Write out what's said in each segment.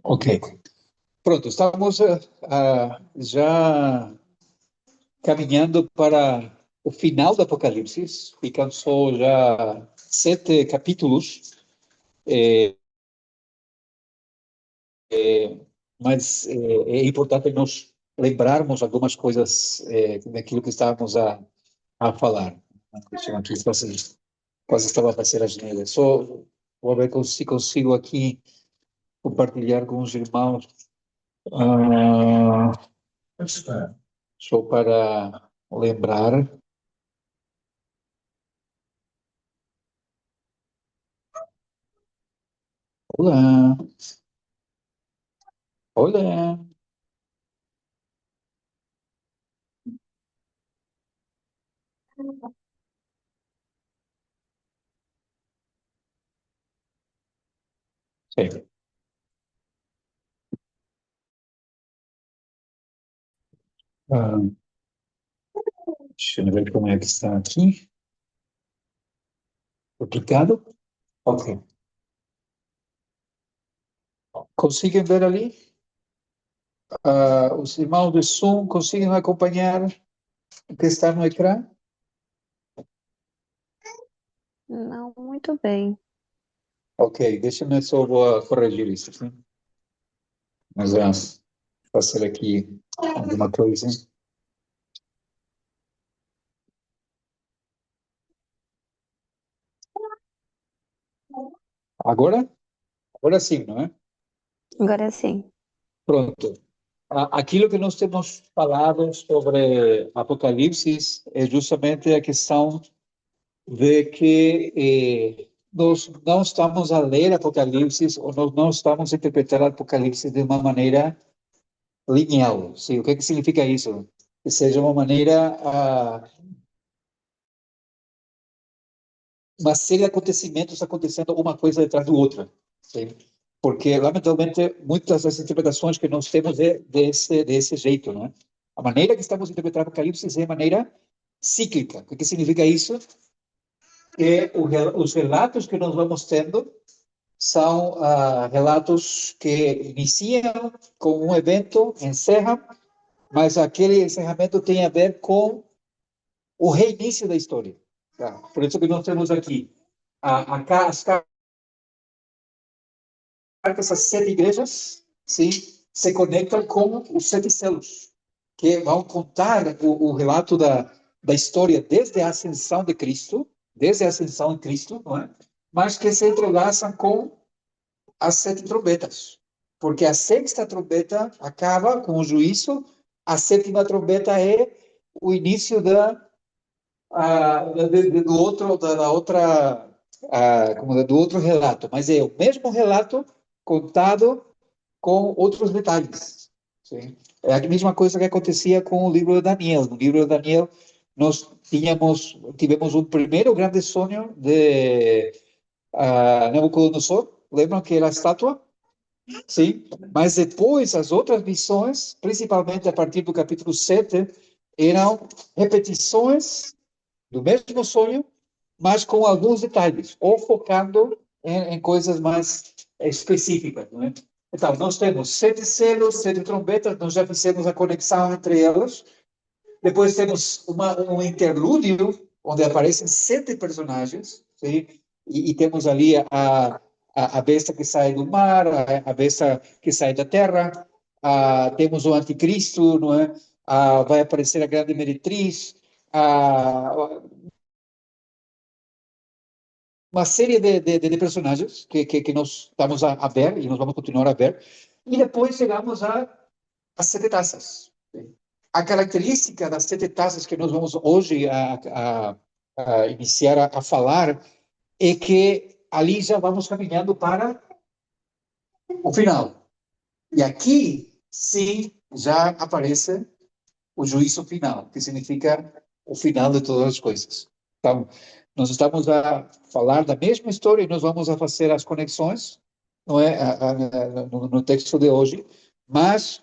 Ok. Pronto, estamos já caminhando para o final do Apocalipse. Ficam só já 7 capítulos, eh, mas é importante nós lembrarmos algumas coisas daquilo que estávamos a falar. Deixa eu aqui, quase estava a fazer as neiras. Só vou ver se consigo aqui compartilhar com os irmãos. Ah, só para lembrar. Olá, olá. Sim. Ah, deixa eu ver como é que está aqui. Duplicado? Ok. Conseguem ver ali? Os irmãos do Zoom conseguem acompanhar o que está no ecrã? Não muito bem. Ok, deixa-me só vou corrigir isso, sim? Mas vamos fazer aqui alguma coisa. Agora? Agora sim, não é? Agora sim. Pronto. Aquilo que nós temos falado sobre Apocalipse é justamente a questão de que nós não estamos a ler Apocalipse ou nós não estamos a interpretar Apocalipse de uma maneira lineal. Sim, o que significa isso? Que seja uma maneira, uma série de acontecimentos acontecendo uma coisa detrás do outra. Sim? Porque, lamentavelmente, muitas das interpretações que nós temos é desse jeito, não é? A maneira que estamos interpretando Apocalipse é a maneira cíclica. O que significa isso? Que os relatos que nós vamos tendo são relatos que iniciam com um evento, encerram, mas aquele encerramento tem a ver com o reinício da história. Tá? Por isso que nós temos aqui as cartas às 7 igrejas, sim, se conectam com os 7 selos, que vão contar o relato da história desde a ascensão de Cristo, desde a ascensão de Cristo, não é? Mas que se entrelaçam com as 7 trombetas, porque a sexta trombeta acaba com o juízo, a sétima trombeta é o início do outro, da outra, do outro relato, mas é o mesmo relato contado com outros detalhes. Sim? É a mesma coisa que acontecia com o livro de Daniel. No livro de Daniel, nós tivemos um primeiro grande sonho de Nabucodonosor. Lembram que era a estátua? Sim, mas depois as outras visões, principalmente a partir do capítulo 7, eram repetições do mesmo sonho, mas com alguns detalhes, ou focando em coisas mais específicas. Não é? Então, nós temos 7 selos, 7 trombetas, nós já fizemos a conexão entre elas. Depois temos um interlúdio, onde aparecem 7 personagens, sim? E temos ali a besta que sai do mar, a besta que sai da terra, temos o anticristo, não é? Vai aparecer a grande meretriz, uma série de personagens que nós estamos a ver e nós vamos continuar a ver. E depois chegamos às 7 taças. A característica das 7 taças que nós vamos hoje a iniciar a falar é que ali já vamos caminhando para o final. E aqui, sim, já aparece o juízo final, que significa o final de todas as coisas. Então, nós estamos a falar da mesma história e nós vamos a fazer as conexões, não é, no texto de hoje, mas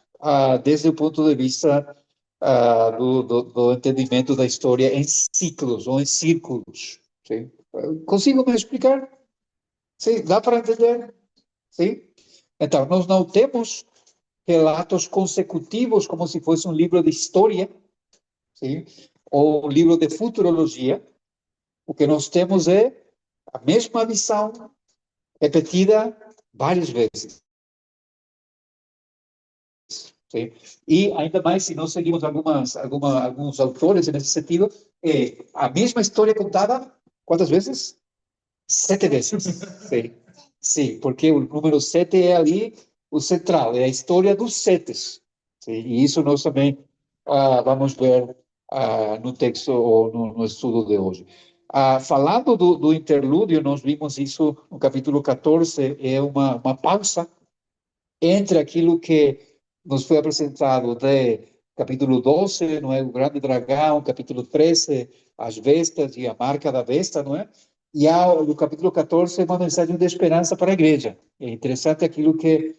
desde o ponto de vista do entendimento da história em ciclos ou em círculos. Sim? Consigo me explicar? Sim, dá para entender? Sim? Então, nós não temos relatos consecutivos como se fosse um livro de história, sim? Ou um livro de futurologia. O que nós temos é a mesma visão repetida várias vezes. Sim? E ainda mais se nós seguimos alguns autores nesse sentido, é a mesma história contada quantas vezes? 7 vezes. Sim. Sim, porque o número 7 é ali o central, é a história dos setes. Sim? E isso nós também vamos ver no texto ou no estudo de hoje. Falando do interlúdio, nós vimos isso no capítulo 14, é uma pausa entre aquilo que nos foi apresentado de capítulo 12, não é? O grande dragão, capítulo 13, as vestas e a marca da besta, não é? E no capítulo 14 é uma mensagem de esperança para a igreja. É interessante aquilo que,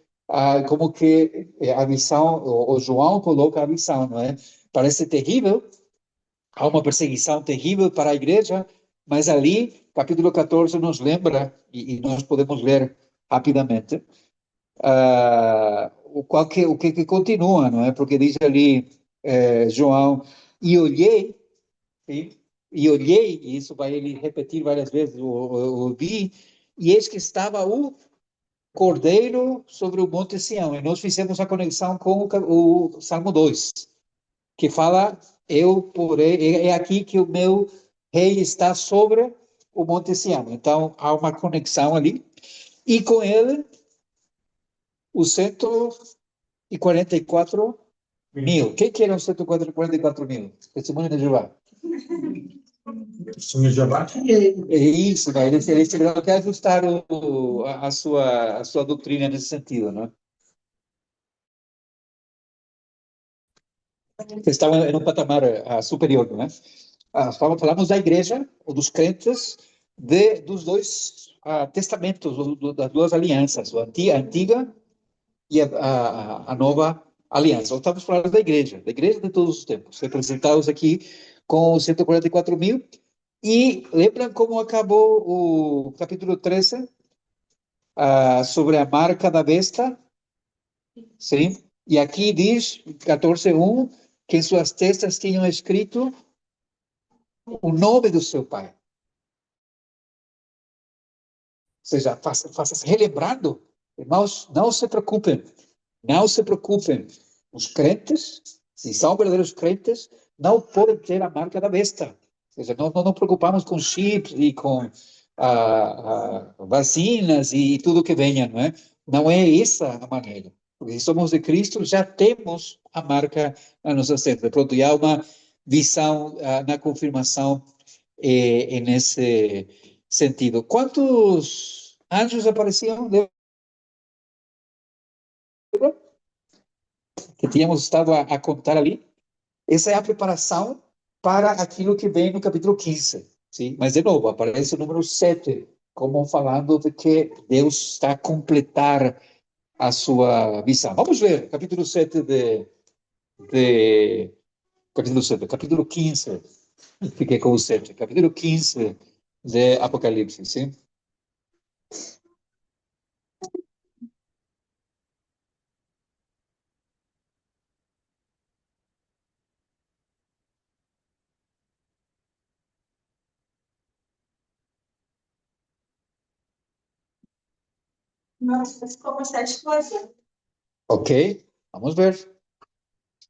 como que a visão, o João coloca a visão, não é? Parece terrível, há uma perseguição terrível para a igreja, mas ali, capítulo 14 nos lembra, e nós podemos ler rapidamente, o que continua, não é? Porque diz ali, João, e olhei, sim? E olhei, e isso vai ele repetir várias vezes, ouvi, e eis que estava o Cordeiro sobre o Monte Sião. E nós fizemos a conexão com o Salmo 2, que fala, eu porém, é aqui que o meu rei está sobre o Monte Sião. Então, há uma conexão ali, e com ele, o 144.000. O que eram 144.000? Testemunho de Jeová. Testemunho de Jeová? É isso, né? Ele não quer ajustar a sua doutrina nesse sentido, né? Eles estavam em um patamar superior, né? Falamos da igreja, ou dos crentes, dos dois testamentos, das duas alianças, a antiga e a nova aliança. Estamos falando da igreja de todos os tempos, representados aqui com os 144.000. E lembram como acabou o capítulo 13, sobre a marca da besta? Sim. E aqui diz, 14:1, que em suas testas tinham escrito o nome do seu pai. Ou seja, relembrando, irmãos, não se preocupem, não se preocupem. Os crentes, se são verdadeiros crentes, não podem ter a marca da besta. Ou seja, não nos preocupamos com chips e com vacinas e tudo que venha, não é? Não é essa a maneira. Porque se somos de Cristo, já temos a marca na nossa testa. Pronto, e há uma visão na confirmação nesse sentido. Quantos anjos apareciam? Que tínhamos estado a contar ali. Essa é a preparação para aquilo que vem no capítulo 15. Sim? Mas, de novo, aparece o número 7, como falando de que Deus está a completar a sua visão. Vamos ver, capítulo 7 capítulo 7, capítulo 15, fiquei com o 7, capítulo 15 de Apocalipse, sim? Nossa, ficou bastante coisa. Ok, vamos ver.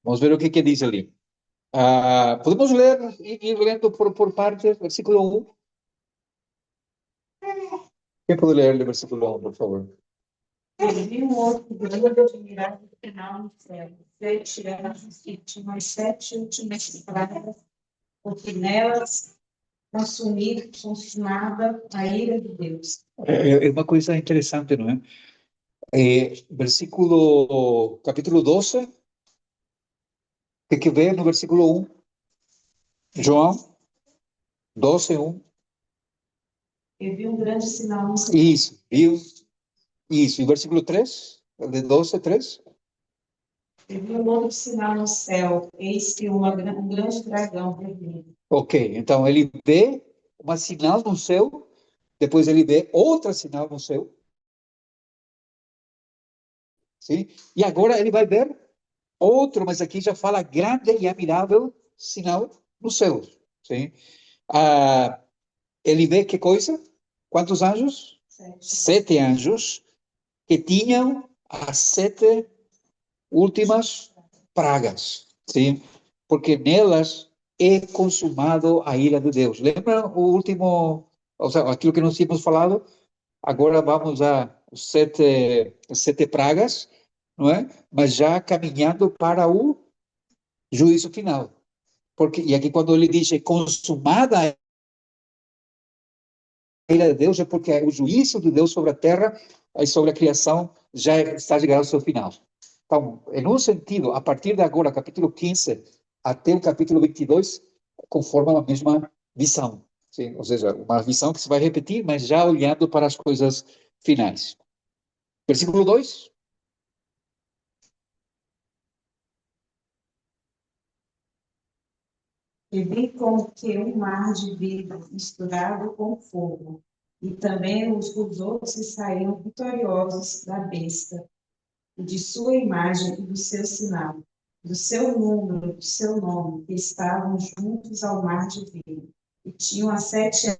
Vamos ver o que diz ali. Podemos ler, ir lendo por partes, versículo 1. Quem pode ler o versículo 1, por favor? Eu vi um outro grande admirável sinal no céu, 7 anjos que tinham as 7 últimas pragas, porque nelas consumava a ira de Deus. É uma coisa interessante, não é? Capítulo 12, o que vê no versículo 1? João 12:1. Eu vi um grande sinal no céu. Isso, viu? Isso. E versículo 3? De 12:3? Eu vi um outro sinal no céu, eis que um grande dragão vermelho. Ok, então ele vê uma sinal no céu, depois ele vê outra sinal no céu, sim? E agora ele vai ver outro, mas aqui já fala grande e admirável sinal no céu, sim? Ah, ele vê que coisa? Quantos anjos? Sete anjos que tinham as sete últimas pragas, sim? Porque nelas é consumado a ira de Deus. Lembra o último, ou seja, aquilo que nós tínhamos falado? Agora vamos a sete pragas, não é? Mas já caminhando para o juízo final. Porque, e aqui quando ele diz consumada a ira de Deus, é porque o juízo de Deus sobre a terra e sobre a criação já está chegando ao seu final. Então, em um sentido, a partir de agora, capítulo 15 até o capítulo 22, conformam a mesma visão. Sim? Ou seja, uma visão que se vai repetir, mas já olhando para as coisas finais. Versículo 2. E vi como que um mar de vidro misturado com fogo, e também os outros que saíram vitoriosos da besta, e de sua imagem e do seu sinal, do seu número, do seu nome, que estavam juntos ao mar de vidro, e tinham as sete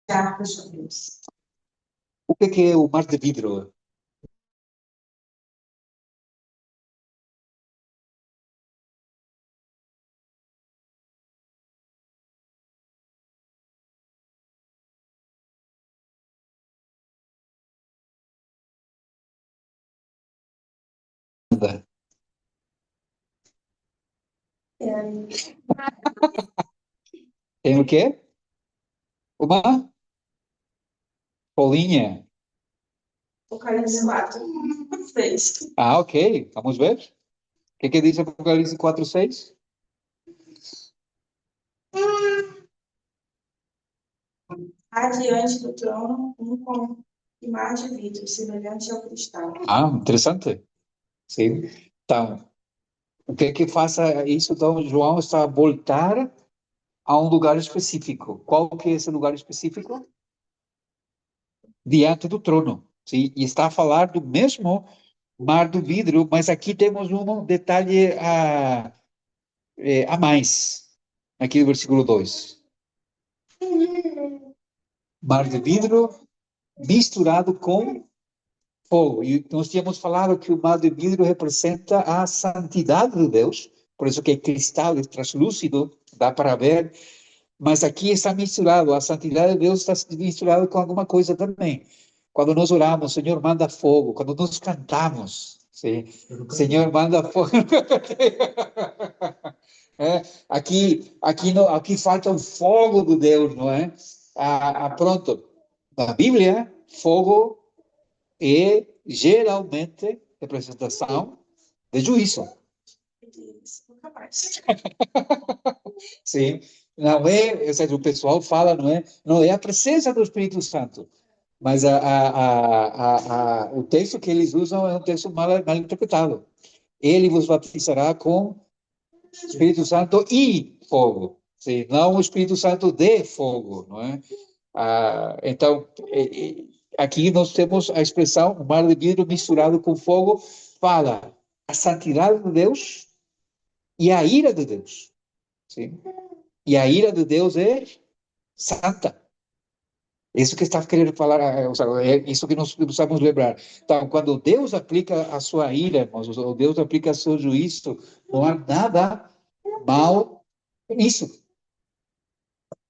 harpas de Deus. O que é o mar de vidro? Tem o quê? Uma bolinha. Apocalipse 4, 6. Ah, ok. Vamos ver. O que diz Apocalipse 4:6? Adiante do trono, um com mar de vidro, semelhante ao cristal. Ah, interessante. Sim. Então, o que faz isso? Então, João está a voltar a um lugar específico. Qual que é esse lugar específico? Diante do trono. Sim? E está a falar do mesmo mar do vidro, mas aqui temos um detalhe a mais, aqui no versículo 2. Mar de vidro misturado com fogo. E nós tínhamos falado que o mar de vidro representa a santidade de Deus, por isso que é cristal, é translúcido, dá para ver, mas aqui está misturado, a santidade de Deus está misturada com alguma coisa também. Quando nós oramos, o Senhor manda fogo, quando nós cantamos, sim, o Senhor manda fogo. É, aqui falta o fogo de Deus, não é? Pronto, na Bíblia, fogo é geralmente representação de juízo. Sim, não é, ou seja, o pessoal fala, não é a presença do Espírito Santo, mas o texto que eles usam é um texto mal interpretado. Ele vos batizará com Espírito Santo e fogo, sim, não o Espírito Santo de fogo, não é? Então, aqui nós temos a expressão, o mar de vidro misturado com fogo, fala a santidade de Deus e a ira de Deus. Sim? E a ira de Deus é santa. Isso que está querendo falar, ou seja, é isso que nós precisamos lembrar. Então, quando Deus aplica a sua ira, irmãos, ou Deus aplica o seu juízo, não há nada mal nisso.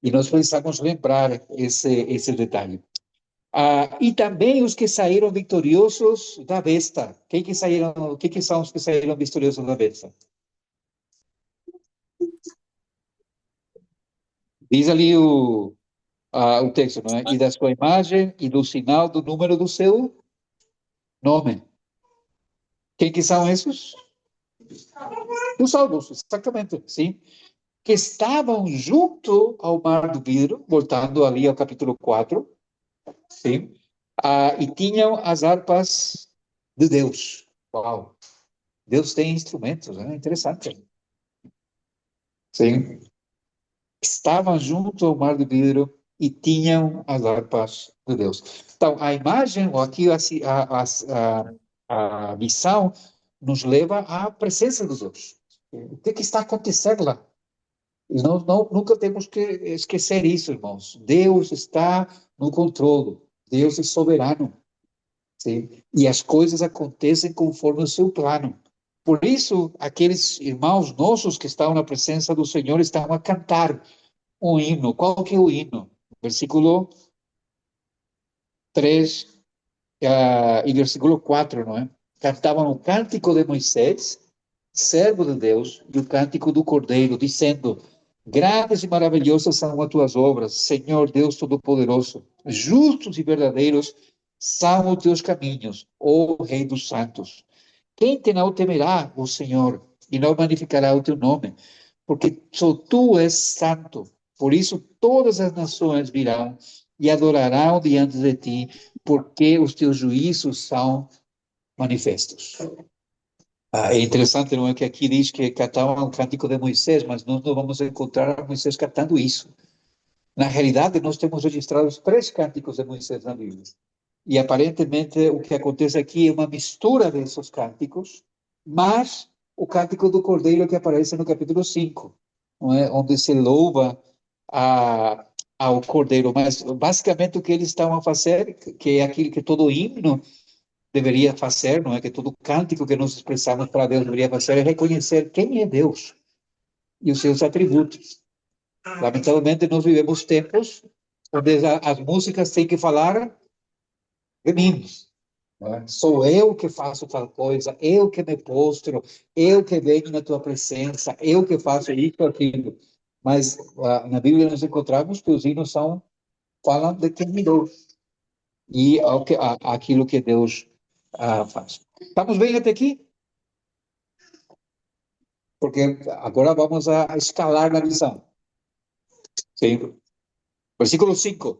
E nós precisamos lembrar esse detalhe. E também os que saíram vitoriosos da besta. Quem que são os que saíram vitoriosos da besta? Diz ali o texto, não é? E da sua imagem e do sinal do número do seu nome. Quem que são esses? Os salvos, exatamente, sim. Que estavam junto ao mar do vidro, voltando ali ao capítulo 4, sim. E tinham as harpas de Deus. Uau! Deus tem instrumentos, né? Interessante. Sim. Estavam junto ao mar do vidro e tinham as harpas de Deus. Então, a imagem, ou aqui a visão, nos leva à presença de Deus. O que está acontecendo lá? E nunca temos que esquecer isso, irmãos. Deus está no controle. Deus é soberano. Sim? E as coisas acontecem conforme o seu plano. Por isso, aqueles irmãos nossos que estavam na presença do Senhor estavam a cantar um hino. Qual que é o hino? Versículo 3 e versículo 4, não é? Cantavam o cântico de Moisés, servo de Deus, e o cântico do Cordeiro, dizendo: Grandes e maravilhosas são as tuas obras, Senhor Deus Todo-Poderoso. Justos e verdadeiros são os teus caminhos, ó Rei dos Santos. Quem te não temerá, o Senhor, e não magnificará o teu nome? Porque só tu és santo. Por isso todas as nações virão e adorarão diante de ti, porque os teus juízos são manifestos. É interessante, não é, que aqui diz que cantavam o cântico de Moisés, mas nós não vamos encontrar a Moisés cantando isso. Na realidade, nós temos registrados 3 cânticos de Moisés na Bíblia. E aparentemente o que acontece aqui é uma mistura desses cânticos, mas o cântico do Cordeiro que aparece no capítulo 5, não é? Onde se louva a, ao Cordeiro. Mas basicamente o que eles estavam a fazer, que é aquilo que todo himno deveria fazer, não é? Que todo cântico que nós expressamos para Deus deveria fazer, é reconhecer quem é Deus e os seus atributos. Lamentavelmente, nós vivemos tempos onde as músicas têm que falar de mim. Né? Sou eu que faço tal coisa, eu que me postro, eu que venho na tua presença, eu que faço isso, aquilo. Mas na Bíblia nós encontramos que os hinos falam de quem é Deus e aquilo que Deus faz. Estamos bem até aqui? Porque agora vamos a escalar na visão. Sim. Versículo 5.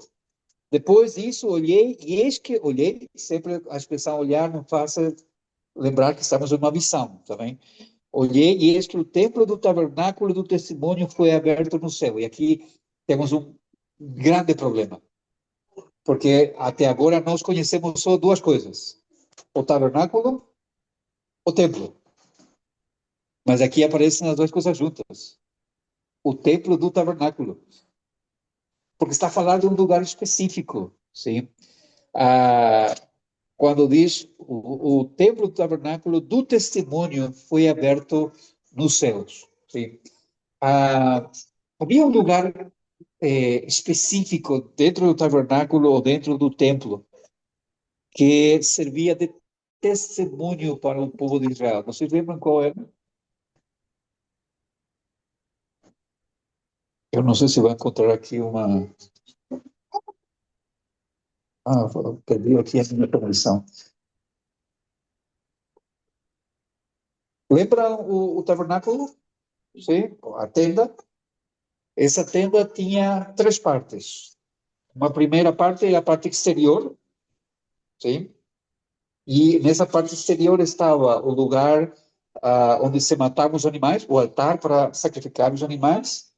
Depois disso, olhei, e eis que olhei, sempre a expressão olhar não faz lembrar que estamos em uma visão, tá bem? Olhei, e eis que o templo do tabernáculo do testemunho foi aberto no céu. E aqui temos um grande problema, porque até agora nós conhecemos só 2 coisas: o tabernáculo, o templo. Mas aqui aparecem as 2 coisas juntas. O templo do tabernáculo. Porque está falando de um lugar específico, sim? Ah, quando diz o templo do tabernáculo do testemunho foi aberto nos céus, sim? Havia um lugar específico dentro do tabernáculo ou dentro do templo que servia de testemunho para o povo de Israel. Vocês lembram qual era? Eu não sei se vai encontrar aqui uma. Perdi aqui a minha conexão. Lembra o tabernáculo? Sim, a tenda. Essa tenda tinha 3 partes. Uma primeira parte é a parte exterior, sim? E nessa parte exterior estava o lugar onde se matavam os animais, o altar para sacrificar os animais,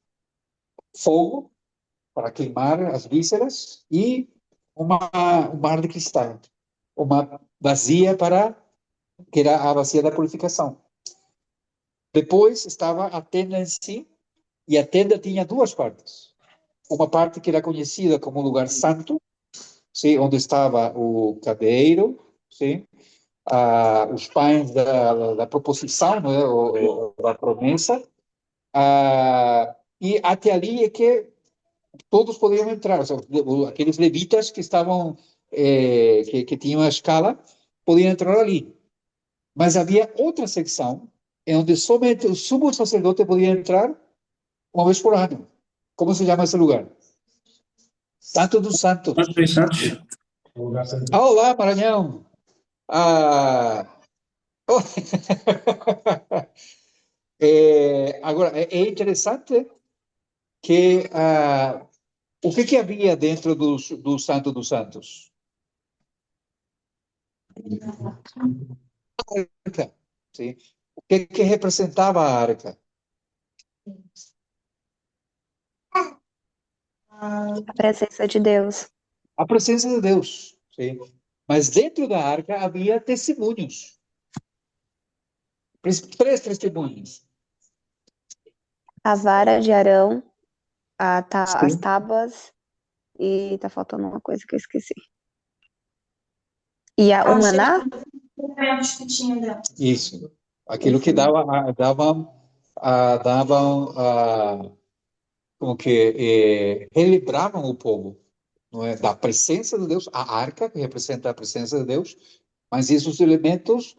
fogo para queimar as vísceras e um mar de cristal, uma bacia que era a bacia da purificação. Depois estava a tenda em si, e a tenda tinha 2 partes. Uma parte que era conhecida como lugar santo, sim, onde estava o cadeiro, sim, os pães da proposição, não é? Da promessa, e até ali é que todos podiam entrar, ou seja, aqueles levitas que estavam, que tinham a escala, podiam entrar ali. Mas havia outra secção, onde somente o sumo sacerdote podia entrar uma vez por ano. Como se chama esse lugar? Santo dos Santos. Santo dos Santos. Olá, Maranhão! Ah, agora, é interessante que o que havia dentro do Santo dos Santos? Arca, sim. O que representava a arca? A presença de Deus. A presença de Deus. Sim. Mas dentro da arca havia testemunhos. Três testemunhos. A vara de Arão, as Sim. tábuas e tá faltando uma coisa que eu esqueci. E o Os maná? elementos que tinha dentro. Isso. Aquilo que Isso mesmo. davam, como que relembravam o povo, não é, da presença de Deus, a arca que representa a presença de Deus, mas esses elementos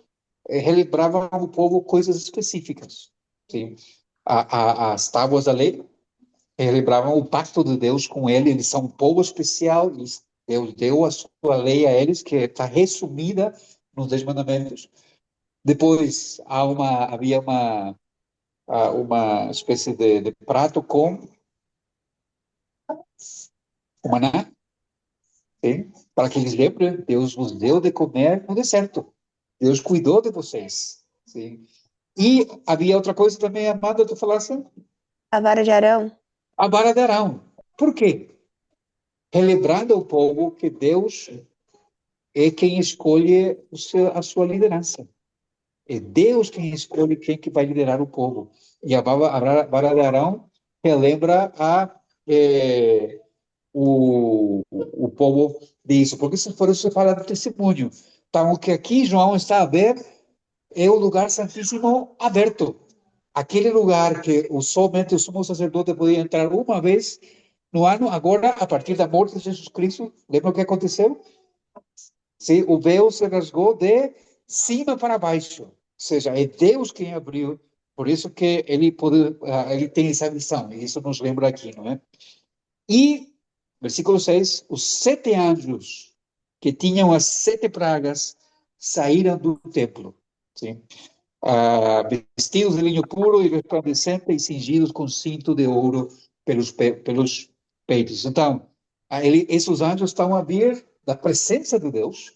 relembravam o povo coisas específicas, sim. As tábuas da lei relembravam o pacto de Deus com ele, eles são um povo especial, e Deus deu a sua lei a eles, que está resumida nos 10 mandamentos. Depois havia uma espécie de prato com o maná, sim, para que eles lembrem, Deus vos deu de comer no deserto. Deus cuidou de vocês. Sim. E havia outra coisa também, Amanda, tu falasse? A vara de Arão. A vara de Arão. Por quê? Relembrando ao povo que Deus é quem escolhe a sua liderança. É Deus quem escolhe quem que vai liderar o povo. E a vara de Arão relembra o povo disso. Porque se for isso, você fala do testemunho. Então, o que aqui João está a ver é o lugar santíssimo aberto. Aquele lugar que somente o sumo sacerdote podia entrar uma vez no ano, agora, a partir da morte de Jesus Cristo, lembra o que aconteceu? Sim, o véu se rasgou de cima para baixo. Ou seja, é Deus quem abriu. Por isso que ele tem essa visão. E isso nos lembra aqui, não é? E, versículo 6, os 7 anjos que tinham as 7 pragas saíram do templo. Sim? Vestidos de linho puro e resplandecente e cingidos com cinto de ouro pelos peitos. Então, esses anjos estão a vir da presença de Deus,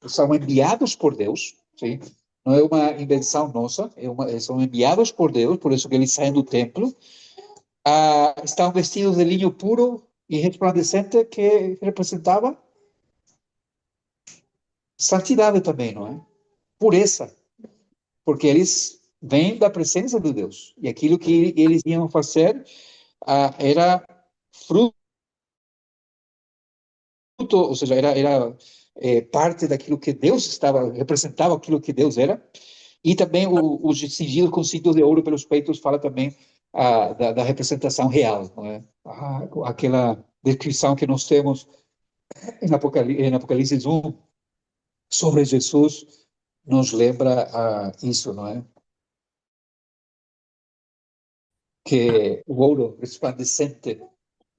são enviados por Deus, sim? Não é uma invenção nossa, são enviados por Deus, por isso que eles saem do templo. Estão vestidos de linho puro e resplandecente, que representava santidade também, não é? Pureza, porque eles vêm da presença de Deus. E aquilo que eles iam fazer era fruto, ou seja, era parte daquilo que Deus representava aquilo que Deus era. E também os cingidos com cintos de ouro pelos peitos fala também da representação real, não é? Aquela descrição que nós temos em Apocalipse 1 sobre Jesus nos lembra isso, não é? Que o ouro resplandecente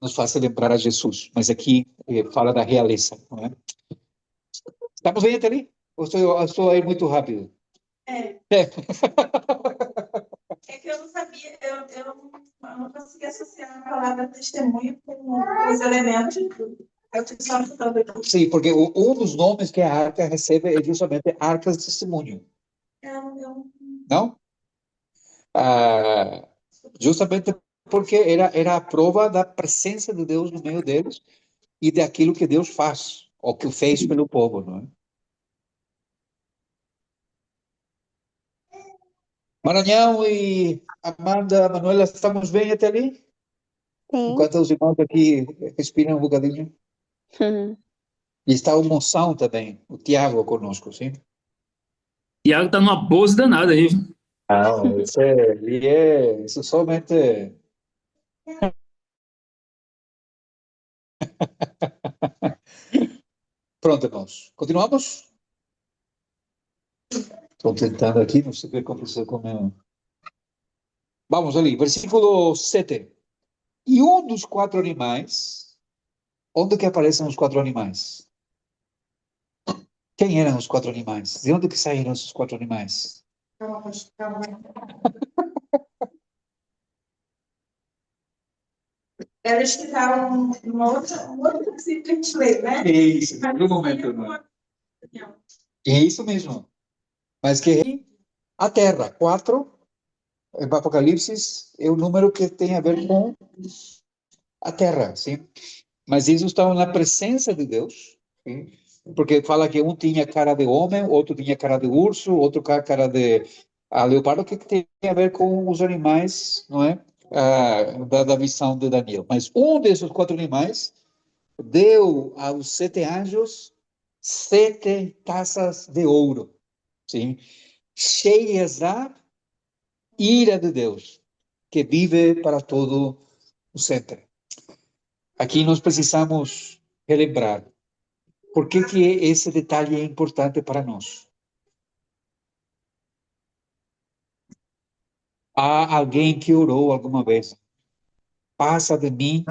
nos faz lembrar a Jesus, mas aqui fala da realeza, não é? Estamos bem até ali? Ou estou aí muito rápido? É. É que eu não sabia, eu não conseguia associar a palavra testemunho com os elementos. Eu estou só anotando aqui. Sim, porque um dos nomes que a arca recebe é justamente arcas de testemunho. Não? Justamente porque era a prova da presença de Deus no meio deles e daquilo que Deus faz, ou que fez pelo povo, não é? Maranhão e Amanda, Manuela, estamos bem até ali? Sim. Enquanto os irmãos aqui respiram um bocadinho. E está o Moção também, o Tiago conosco, sim? Iago tá numa pose danada aí. Não, isso somente. Pronto, irmãos. Continuamos? Estou tentando aqui, não sei o que aconteceu com o meu. Vamos ali, versículo 7. E um dos 4 animais, onde que aparecem os 4 animais? Quem eram os 4 animais? De onde que saíram esses 4 animais? Elas que estavam numa outra versículo de ler, né? Isso, no momento. Não. Isso mesmo. Mas que a Terra, 4, em Apocalipse, é o número que tem a ver com a terra, sim. Mas eles estavam na presença de Deus, sim? Porque fala que um tinha cara de homem, outro tinha cara de urso, outro cara de leopardo, que tem a ver com os animais, não é? Da visão de Daniel. Mas um desses quatro animais deu aos sete anjos sete taças de ouro, sim? Cheias da ira de Deus, que vive para todo o sempre. Aqui nós precisamos relembrar por que esse detalhe é importante para nós. Há alguém que orou alguma vez, passa de mim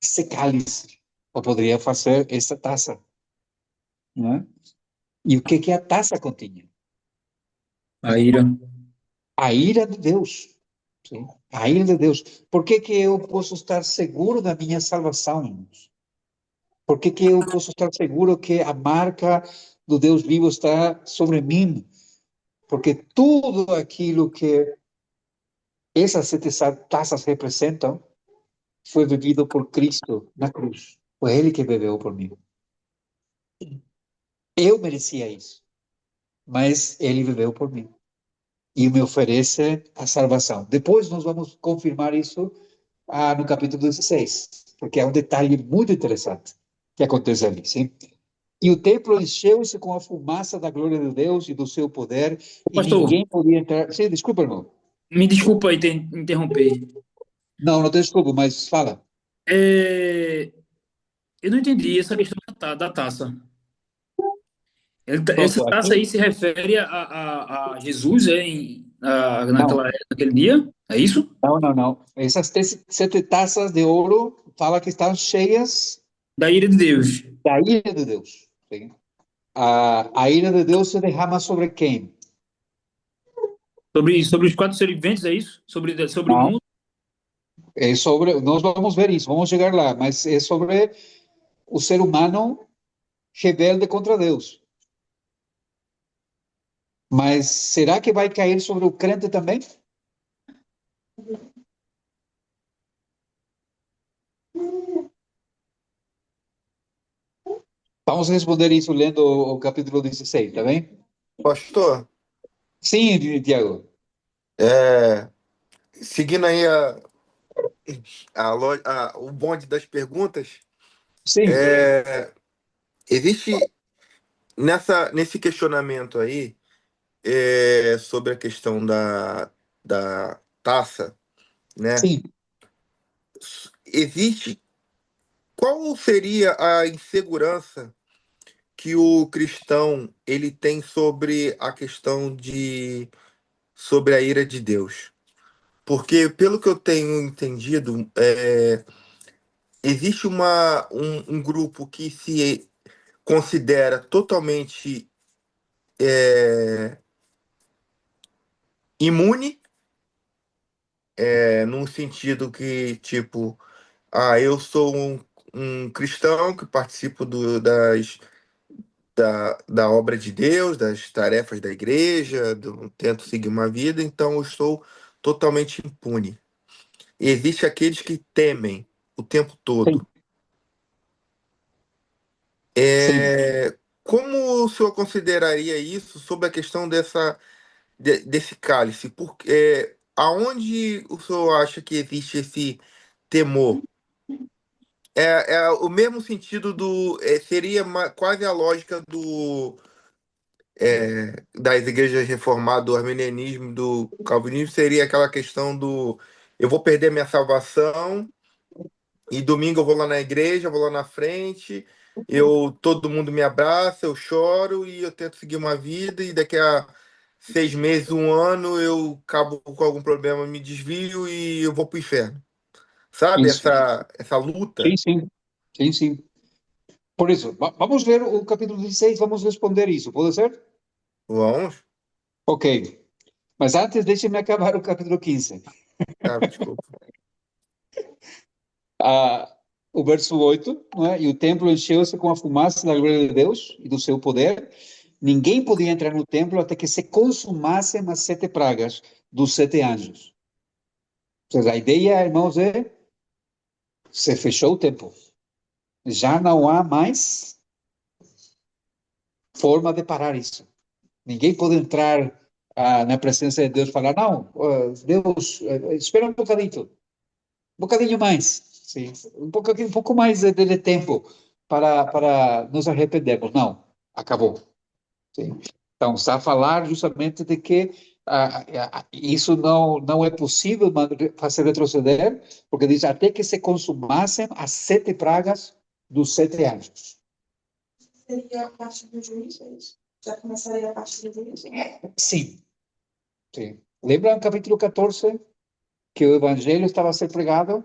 esse cálice, eu poderia fazer essa taça, não é? E o que a taça continha? A ira. A ira de Deus, sim? A ira de Deus. Por que eu posso estar seguro da minha salvação, irmãos? Por que eu posso estar seguro que a marca do Deus vivo está sobre mim? Porque tudo aquilo que essas sete taças representam foi bebido por Cristo na cruz. Foi Ele que bebeu por mim. Eu merecia isso, mas Ele bebeu por mim e me oferece a salvação. Depois nós vamos confirmar isso no capítulo 16, porque é um detalhe muito interessante que acontece ali, sim? E o templo encheu-se com a fumaça da glória de Deus e do seu poder, e Pastor, ninguém podia entrar. Sim, desculpa, irmão. me desculpa aí interromper. Não, não te desculpo, mas fala. É, eu não entendi essa questão da taça. Essa Pronto, taça aqui. aí se refere a Jesus Não, naquele dia? É isso? não. Essas sete taças de ouro fala que estão cheias Da ira de Deus. da ira de Deus. Sim? A ira de Deus se derrama sobre quem? Sobre os quatro seres viventes, é isso? Sobre o Não. mundo? É sobre, nós vamos ver isso, vamos chegar lá, mas é sobre o ser humano rebelde contra Deus. Mas será que vai cair sobre o crente também? Vamos responder isso lendo o capítulo 16, tá bem? Pastor, Sim, Tiago. é, seguindo aí o bonde das perguntas, Sim, é, existe nesse questionamento aí sobre a questão da taça, né? sim. Existe, qual seria a insegurança que o cristão ele tem sobre a questão sobre a ira de Deus? Porque, pelo que eu tenho entendido, existe um grupo que se considera totalmente imune, num sentido que, tipo, eu sou um cristão que participo da obra de Deus, das tarefas da igreja, tento seguir uma vida, então eu estou totalmente impune. E existe aqueles que temem o tempo Sim, todo. sim. Como o senhor consideraria isso sobre a questão desse cálice? Porque, aonde o senhor acha que existe esse temor? É o mesmo sentido seria quase a lógica das igrejas reformadas, do arminianismo, do calvinismo, seria aquela questão do eu vou perder minha salvação e domingo eu vou lá na igreja, vou lá na frente, todo mundo me abraça, eu choro e eu tento seguir uma vida e daqui a 6 meses, um ano, eu acabo com algum problema, me desvio e eu vou pro inferno. Sabe Isso. essa Sim, luta? sim. Sim, sim. Por isso, vamos ler o capítulo 16, vamos responder isso, pode ser? Vamos? Ok. Mas antes, deixe-me acabar o capítulo 15. Desculpa. O verso 8, não é? E o templo encheu-se com a fumaça da glória de Deus e do seu poder. Ninguém podia entrar no templo até que se consumassem as sete pragas dos sete anjos. Ou seja, a ideia, irmãos, é Se fechou o tempo. Já não há mais forma de parar isso. Ninguém pode entrar na presença de Deus e falar, não, Deus, espera um bocadinho mais, sim, um pouco mais de tempo para nos arrependermos. Não, acabou. Sim. Então, está a falar justamente de que isso não é possível fazer retroceder, porque diz até que se consumassem as 7 pragas dos 7 anos. Seria a parte do juízo, é isso? Já começaria a parte do juízo? Sim, sim. Lembra no capítulo 14 que o evangelho estava a ser pregado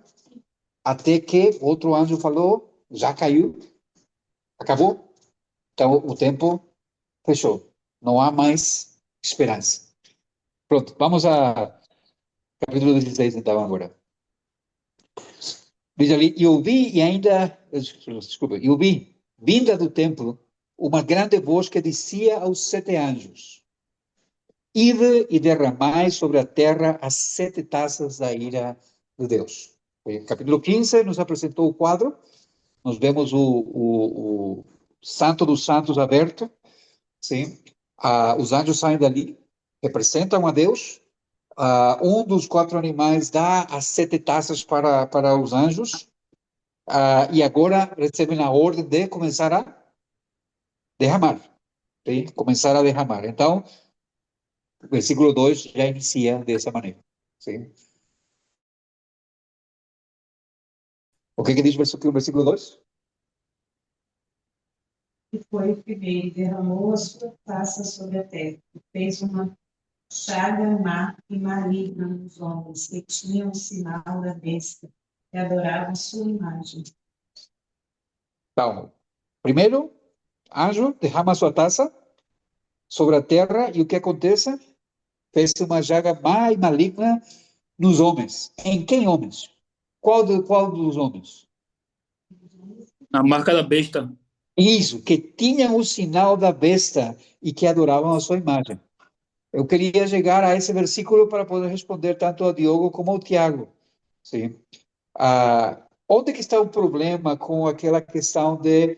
até que outro anjo falou, já caiu, acabou. Então, o tempo fechou. Não há mais esperança. Pronto, vamos a capítulo 16, então, agora. Diz ali, eu vi, vinda do templo, uma grande voz que dizia aos 7 anjos, ide e derramai sobre a terra as 7 taças da ira de Deus. Capítulo 15 nos apresentou o quadro, nós vemos o Santo dos Santos aberto, sim? Os anjos saem dali, representam a Deus, um dos 4 animais dá as 7 taças para os anjos, e agora recebem a ordem de começar a derramar, sim? Começar a derramar. Então, o versículo 2 já inicia dessa maneira, sim? O que diz o versículo 2? E foi o primeiro, e derramou a sua taça sobre a terra, e fez uma chaga má e maligna nos homens, que tinham o sinal da besta, e adoravam sua imagem. Então, primeiro, anjo derrama sua taça sobre a terra, e o que acontece? Fez uma chaga má e maligna nos homens. Em quem homens? Qual dos homens? A marca da besta. Isso, que tinham o sinal da besta e que adoravam a sua imagem. Eu queria chegar a esse versículo para poder responder tanto a Diogo como ao Tiago. Sim. Onde que está o problema com aquela questão de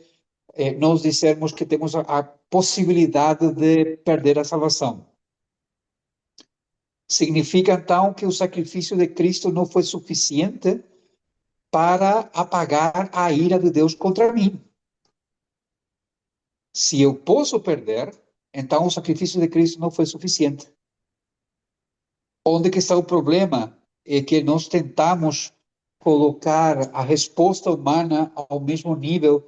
nós dissermos que temos a possibilidade de perder a salvação? Significa, então, que o sacrifício de Cristo não foi suficiente para apagar a ira de Deus contra mim. Se eu posso perder, então o sacrifício de Cristo não foi suficiente. Onde que está o problema? É que nós tentamos colocar a resposta humana ao mesmo nível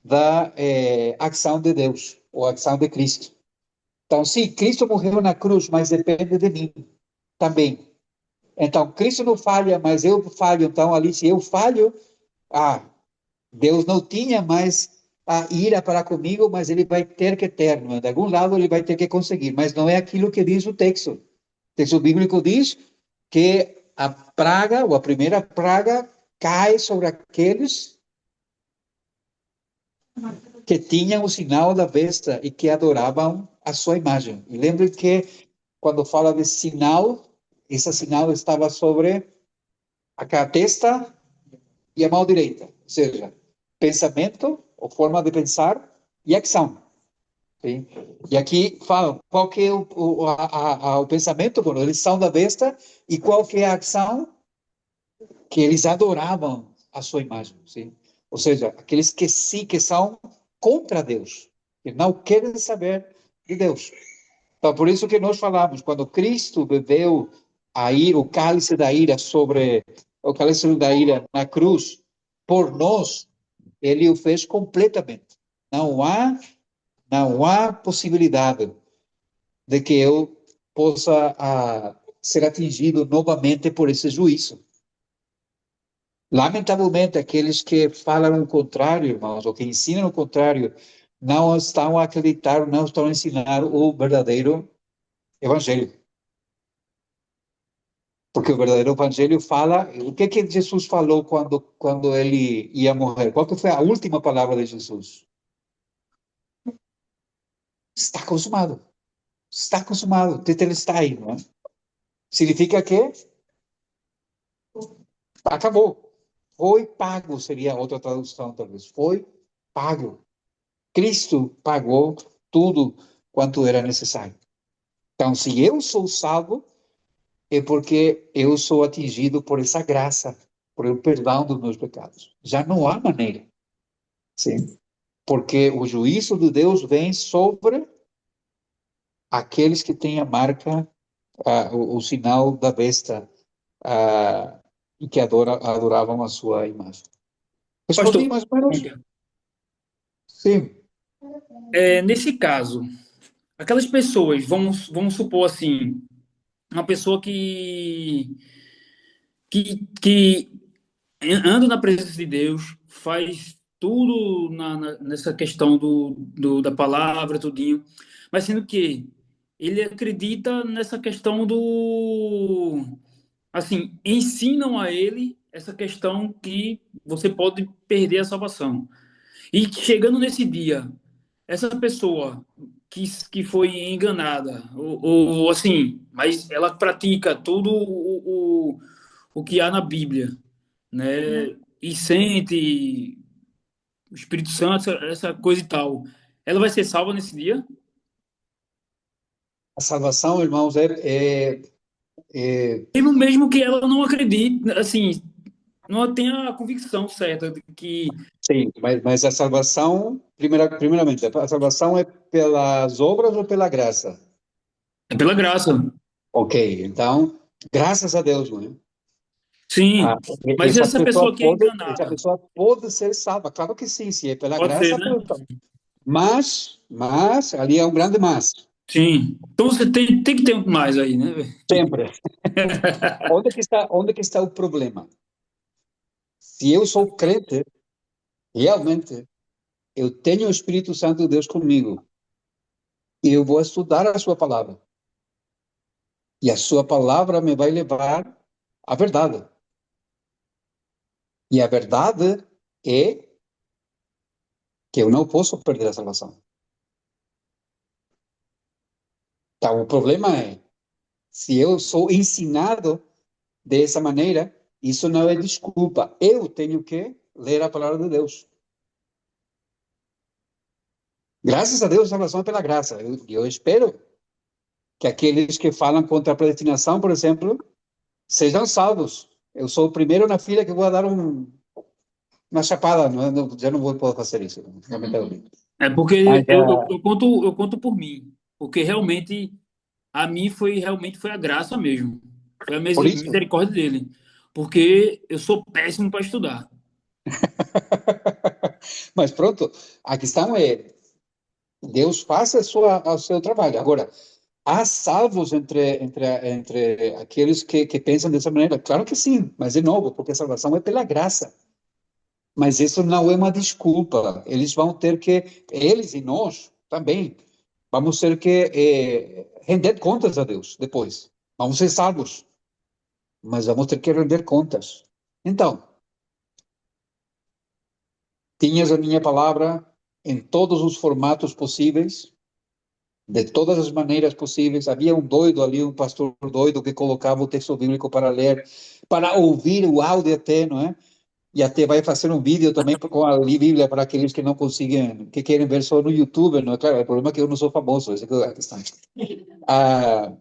da ação de Deus, ou ação de Cristo. Então, sim, Cristo morreu na cruz, mas depende de mim também. Então, Cristo não falha, mas eu falho. Então, ali, se eu falho, Deus não tinha mais a ira para comigo, mas ele vai ter que ter, não é? De algum lado ele vai ter que conseguir, mas não é aquilo que diz o texto. O texto bíblico diz que a praga, ou a primeira praga, cai sobre aqueles que tinham o sinal da besta e que adoravam a sua imagem. E lembre que quando fala de sinal, esse sinal estava sobre a testa e a mão direita, ou seja, pensamento, ou forma de pensar, e ação. Sim? E aqui falam qual que é o pensamento, bom, eles são da besta, e qual que é a ação? Que eles adoravam a sua imagem. Sim? Ou seja, aqueles que sim, que são contra Deus, que não querem saber de Deus. Então, por isso que nós falamos, quando Cristo bebeu a ira, o cálice da ira o cálice da ira na cruz, por nós, ele o fez completamente. Não há possibilidade de que eu possa ser atingido novamente por esse juízo. Lamentavelmente, aqueles que falam o contrário, irmãos, ou que ensinam o contrário, não estão a acreditar, não estão a ensinar o verdadeiro evangelho. Porque o verdadeiro evangelho fala, o que Jesus falou quando ele ia morrer? Qual que foi a última palavra de Jesus? Está consumado. Está consumado. Tetelestai, não é? Significa que acabou. foi pago, seria outra tradução, talvez. Foi pago. Cristo pagou tudo quanto era necessário. Então, se eu sou salvo, é porque eu sou atingido por essa graça, por o perdão dos meus pecados. Já não há maneira, sim? Porque o juízo de Deus vem sobre aqueles que têm a marca, o sinal da besta, e que adoravam a sua imagem. Pastor, Respondi mais ou menos? Sim. nesse caso, aquelas pessoas, vamos supor assim, uma pessoa que anda na presença de Deus, faz tudo nessa questão da palavra, tudinho, mas sendo que ele acredita nessa questão assim, ensinam a ele essa questão que você pode perder a salvação. E chegando nesse dia, essa pessoa que foi enganada, ou assim, mas ela pratica tudo o que há na Bíblia, né? E sente o Espírito Santo, essa coisa e tal. Ela vai ser salva nesse dia? A salvação, irmãos, é Mesmo que ela não acredite, assim, não tenha a convicção certa de que sim, mas a salvação, primeiramente, a salvação é pelas obras ou pela graça? é pela graça. Ok, então, graças a Deus, não é? Sim, mas essa pessoa que é Essa enganada, pessoa pode ser salva, claro que sim, se é pela pode ser, graça, né? mas, ali é um grande mas, Sim. Então você tem que ter mais aí, né, velho? sempre. Onde que está o problema? Se eu sou crente, realmente, eu tenho o Espírito Santo de Deus comigo, e eu vou estudar a sua palavra, e a sua palavra me vai levar à verdade. E a verdade é que eu não posso perder a salvação. Então, o problema é, se eu sou ensinado dessa maneira, isso não é desculpa. Eu tenho que ler a palavra de Deus. Graças a Deus, a salvação é pela graça. Eu espero que aqueles que falam contra a predestinação, por exemplo, sejam salvos. Eu sou o primeiro na fila que vou dar uma chapada. Já não vou poder fazer isso, lamentavelmente. É Mas, porque eu conto por mim, porque realmente a mim realmente foi a graça mesmo, foi a por isso, misericórdia dele, porque eu sou péssimo para estudar. mas pronto, a questão é, Deus faça o seu trabalho. Agora, há salvos entre aqueles que pensam dessa maneira? Claro que sim, mas de novo, porque a salvação é pela graça. Mas isso não é uma desculpa. Eles vão ter que, eles e nós também, vamos ter que render contas a Deus depois. Vamos ser salvos, mas vamos ter que render contas. Então, tinhas a minha palavra em todos os formatos possíveis, de todas as maneiras possíveis. Havia um doido ali, um pastor doido que colocava o texto bíblico para ler, para ouvir o áudio até, não é? E até vai fazer um vídeo também com a Bíblia para aqueles que não conseguem, que querem ver só no YouTube, não é? Claro, o problema é que eu não sou famoso, essa é a questão. Ah,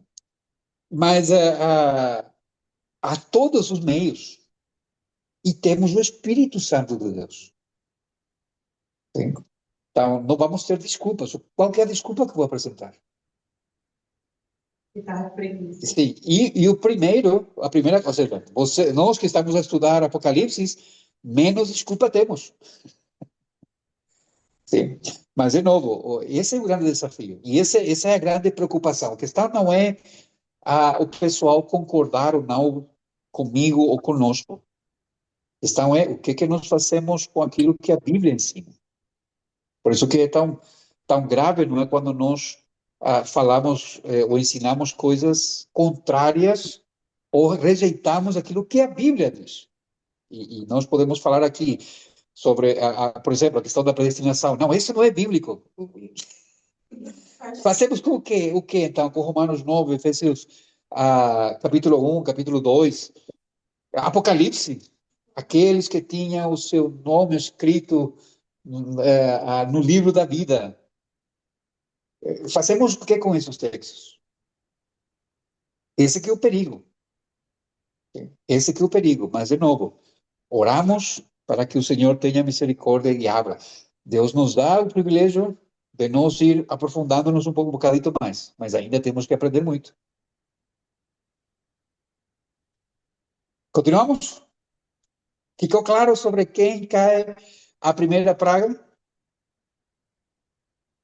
mas há todos os meios e temos o Espírito Santo de Deus. Sim? Então, não vamos ter desculpas. Qual que é a desculpa que eu vou apresentar? Está previsto. Sim, e a primeira, ou seja, nós que estamos a estudar Apocalipse, menos desculpa temos. Sim, mas de novo, esse é o grande desafio e essa é a grande preocupação. A questão não é o pessoal concordar ou não comigo ou conosco. A questão é o que nós fazemos com aquilo que a Bíblia ensina. Por isso que é tão grave, não é, quando nós falamos ou ensinamos coisas contrárias ou rejeitamos aquilo que a Bíblia diz. E nós podemos falar aqui sobre, por exemplo, a questão da predestinação. Não, isso não é bíblico. Fazemos com o que então? Com Romanos 9, Efésios capítulo 1, capítulo 2, Apocalipse. aqueles que tinham o seu nome escrito no livro da vida. Fazemos o que com esses textos? Esse que é o perigo. Esse que é o perigo, mas de novo, oramos para que o Senhor tenha misericórdia e abra. Deus nos dá o privilégio de nós ir aprofundando-nos um bocadito mais, mas ainda temos que aprender muito. Continuamos? Ficou claro sobre quem cai a primeira praga?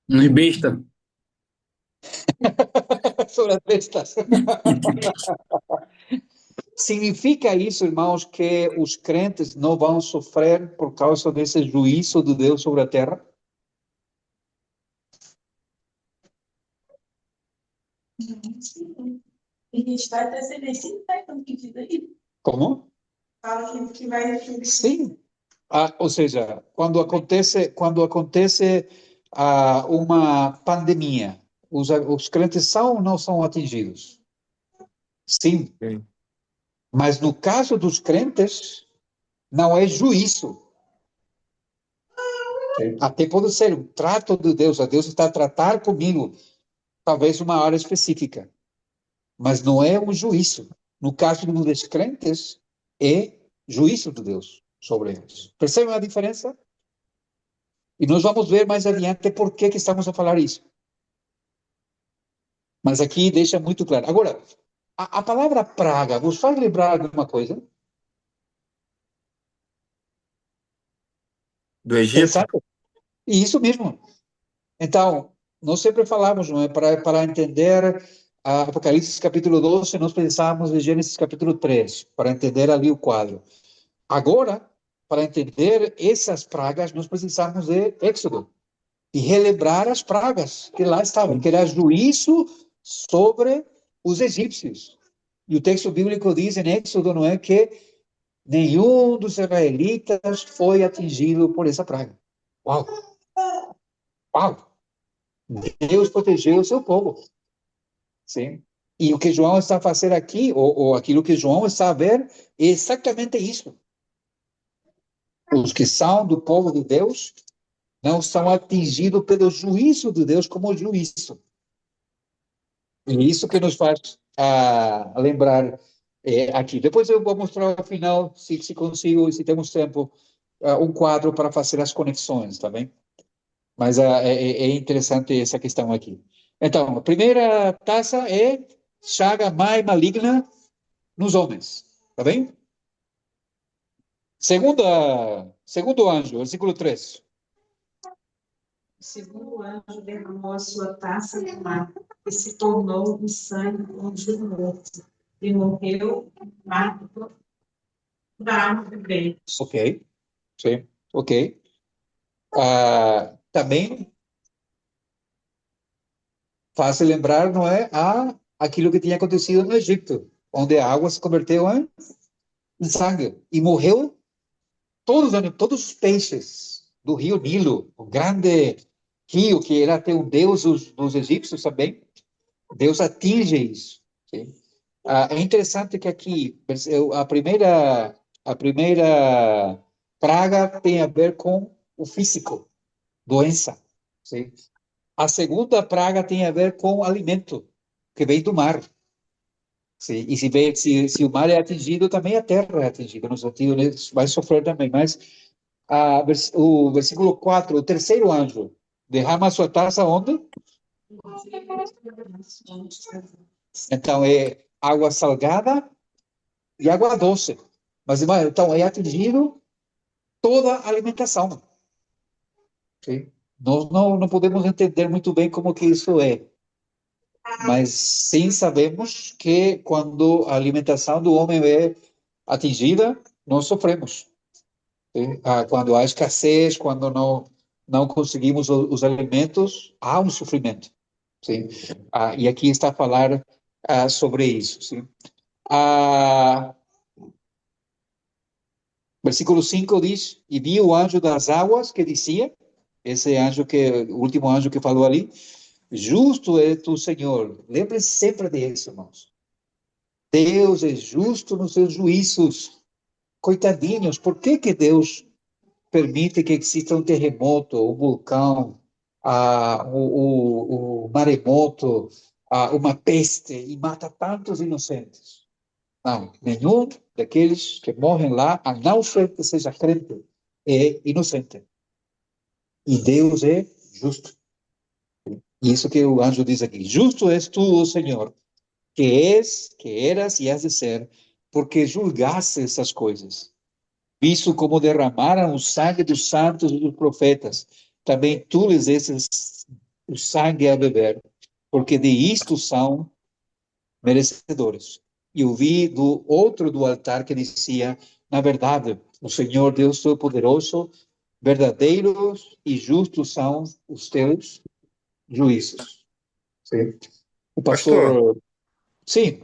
Nos besta. Sobre as bestas. Significa isso, irmãos, que os crentes não vão sofrer por causa desse juízo de Deus sobre a terra? Sim. E a gente vai perceber esse técnico que diz aí. Como? Fala que vai. Sim. Ou seja, quando acontece uma pandemia, os crentes são ou não são atingidos? Sim. Sim. Mas no caso dos crentes, não é juízo. Até pode ser um trato de Deus. Deus está a tratar comigo, talvez uma hora específica. Mas não é um juízo. No caso dos descrentes, é juízo de Deus sobre eles. Percebem a diferença? E nós vamos ver mais adiante por que estamos a falar isso. Mas aqui deixa muito claro. Agora, a palavra praga, vos faz lembrar alguma coisa? Do Egito? Exato. E isso mesmo. Então, nós sempre falamos, não é? Para entender Apocalipse capítulo 12, nós precisamos de Gênesis capítulo 3, para entender ali o quadro. Agora, para entender essas pragas, nós precisamos de Êxodo. E relembrar as pragas que lá estavam, que era juízo sobre os egípcios. E o texto bíblico diz em Êxodo, não é, que nenhum dos israelitas foi atingido por essa praga. Uau! Uau! Deus protegeu o seu povo. Sim. E o que João está a fazer aqui, ou aquilo que João está a ver, é exatamente isso. Os que são do povo de Deus não são atingidos pelo juízo de Deus como juízo. E isso que nos faz lembrar aqui. Depois eu vou mostrar ao final, se consigo, se temos tempo, um quadro para fazer as conexões, tá bem? Mas é interessante essa questão aqui. Então, a primeira taça é chaga mais maligna nos homens, tá bem? Segundo anjo, versículo 3. O segundo anjo derramou a sua taça no mar e se tornou um sangue como de um morto. E morreu da alma do bem. Ok, sim, ok. Também faz lembrar, não é, aquilo que tinha acontecido no Egito, onde a água se converteu em sangue e morreu todos os peixes do rio Nilo, o grande rio que era até um deus dos egípcios também. Deus atinge isso. Sim? É interessante que aqui a primeira praga tem a ver com o físico, doença. Sim? A segunda praga tem a ver com alimento, que vem do mar. Sim? E se o mar é atingido, também a terra é atingida, no sentido, né, vai sofrer também. Mas o versículo 4, o terceiro anjo, derrama a sua taça onde? Então, é água salgada e água doce. Mas, então, é atingido toda a alimentação. Sim? Nós não podemos entender muito bem como que isso é. Mas sim sabemos que quando a alimentação do homem é atingida, nós sofremos. Sim? Quando há escassez, quando não conseguimos os alimentos, há um sofrimento. Sim? E aqui está a falar sobre isso. Sim? Versículo 5 diz: E vi o anjo das águas que dizia, esse anjo o último anjo que falou ali, justo é tu, Senhor. Lembre-se sempre disso, irmãos. Deus é justo nos seus juízos. coitadinhos, por que Deus permite que exista um terremoto, um vulcão, o maremoto, uma peste e mata tantos inocentes? Não, nenhum daqueles que morrem lá, a não ser que seja crente, é inocente. E Deus é justo. Isso que o anjo diz aqui: justo és tu, ó Senhor, que eras e has de ser, porque julgaste essas coisas. Visto como derramaram o sangue dos santos e dos profetas, também tu lhes desses o sangue a beber, porque de isto são merecedores. E ouvi do outro do altar que dizia: na verdade, o Senhor Deus Todo-Poderoso, verdadeiros e justos são os teus juízos. Sim. O Pastor, pastor, sim,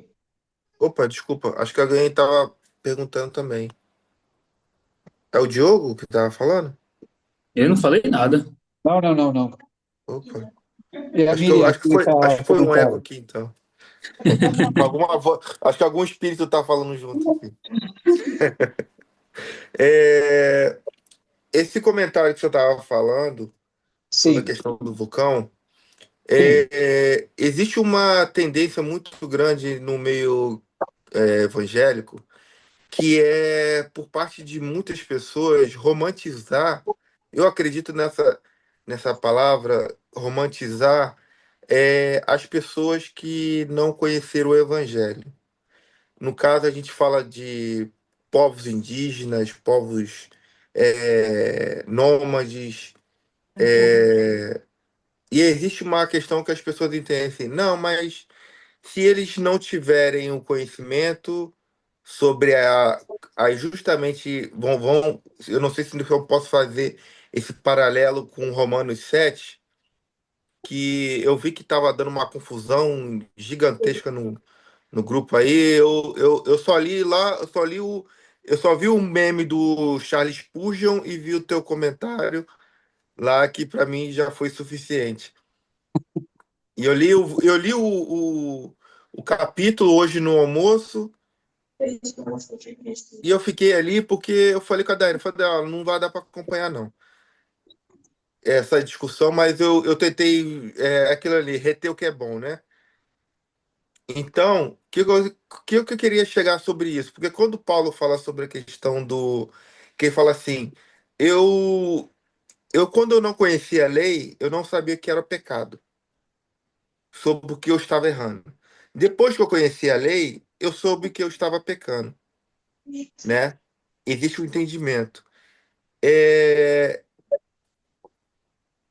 opa, desculpa, acho que alguém estava perguntando também. É o Diogo que estava falando? Eu não falei nada. não, não, não, não. Opa, É a Miriam acho que que foi, está acho que foi um eco comentando. aqui, então. Acho que algum espírito está falando junto aqui. É, esse comentário que você estava falando sobre a Sim, questão do vulcão, sim. existe uma tendência muito grande no meio evangélico, que é, por parte de muitas pessoas, romantizar. Eu acredito nessa palavra, romantizar, as pessoas que não conheceram o evangelho. No caso, a gente fala de povos indígenas, povos nômades, e existe uma questão que as pessoas entendem assim: não, mas se eles não tiverem o conhecimento sobre justamente eu não sei se eu posso fazer esse paralelo com Romanos 7, que eu vi que estava dando uma confusão gigantesca no grupo aí. Eu só li lá, eu só vi o meme do Charles Spurgeon e vi o teu comentário lá, que para mim já foi suficiente. E o capítulo hoje no almoço. E eu fiquei ali porque eu falei com a Daiane, eu falei: "Ah, não vai dar para acompanhar, não, essa discussão", mas eu tentei, aquilo ali, reter o que é bom, né? Então, que eu queria chegar sobre isso? Porque quando Paulo fala sobre a questão que ele fala assim: eu, quando eu não conhecia a lei, eu não sabia que era pecado, sobre o que eu estava errando. Depois que eu conheci a lei, eu soube que eu estava pecando, né? Existe um entendimento. É,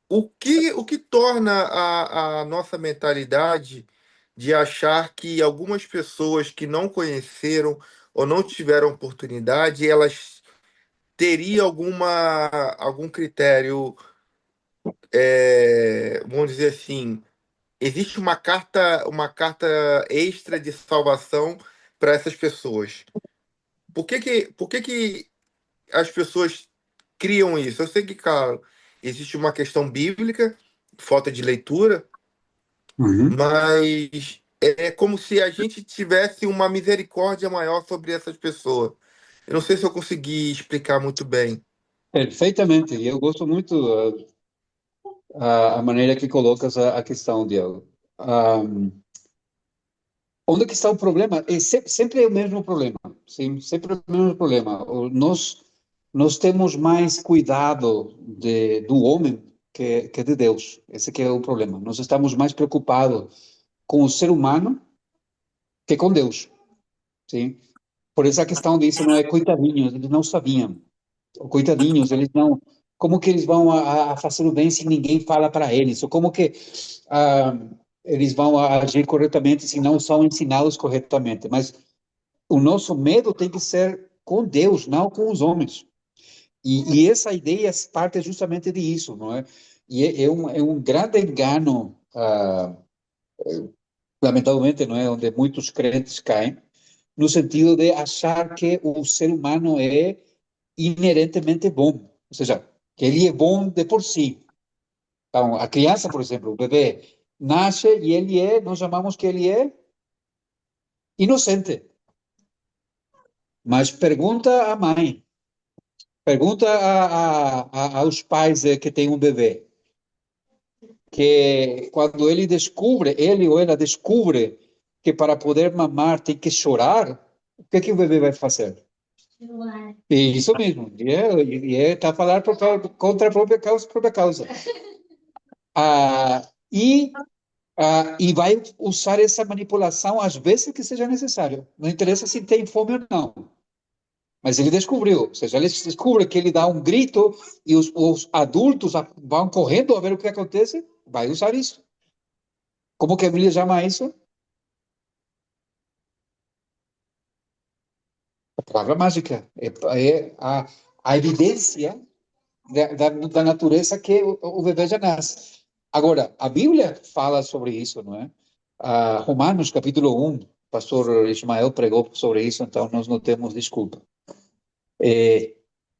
o que torna a nossa mentalidade de achar que algumas pessoas que não conheceram ou não tiveram oportunidade, elas teriam algum critério, vamos dizer assim, existe uma carta extra de salvação para essas pessoas? Por que que as pessoas criam isso? Eu sei que, cara, existe uma questão bíblica, falta de leitura, Uhum. mas é como se a gente tivesse uma misericórdia maior sobre essas pessoas. Eu não sei se eu consegui explicar muito bem. Perfeitamente. E eu gosto muito a maneira que colocas a questão, Diego. Onde que está o problema? Sempre é o mesmo problema. Sim, sempre é o mesmo problema. Nós temos mais cuidado do homem que de Deus. Esse que é o problema. Nós estamos mais preocupados com o ser humano que com Deus. Sim. Por essa questão disso, não é coitadinhos, eles não sabiam. Coitadinhos, eles não. Como que eles vão a fazer o bem se ninguém fala para eles? Ou como que ah, eles vão agir corretamente se não são ensinados corretamente? Mas o nosso medo tem que ser com Deus, não com os homens. E essa ideia parte justamente disso, não é? E é um grande engano, lamentavelmente, não é? Onde muitos crentes caem, no sentido de achar que o ser humano é inerentemente bom, ou seja, que ele é bom de por si. Então, a criança, por exemplo, o bebê, nasce e nós chamamos que ele é inocente. Mas pergunta à mãe, pergunta aos pais que têm um bebê, que quando ele ou ela descobre que para poder mamar tem que chorar, o que o bebê vai fazer? Isso mesmo, tá a falar contra a própria causa. E vai usar essa manipulação às vezes que seja necessário. Não interessa se tem fome ou não. Mas ele descobriu, ou seja, ele descobre que ele dá um grito e os adultos vão correndo a ver o que acontece, vai usar isso. Como que a Bíblia chama isso? A palavra mágica. É a evidência da natureza que o bebê já nasce. Agora, a Bíblia fala sobre isso, não é? Romanos, capítulo 1, pastor Ismael pregou sobre isso, então nós não temos desculpa.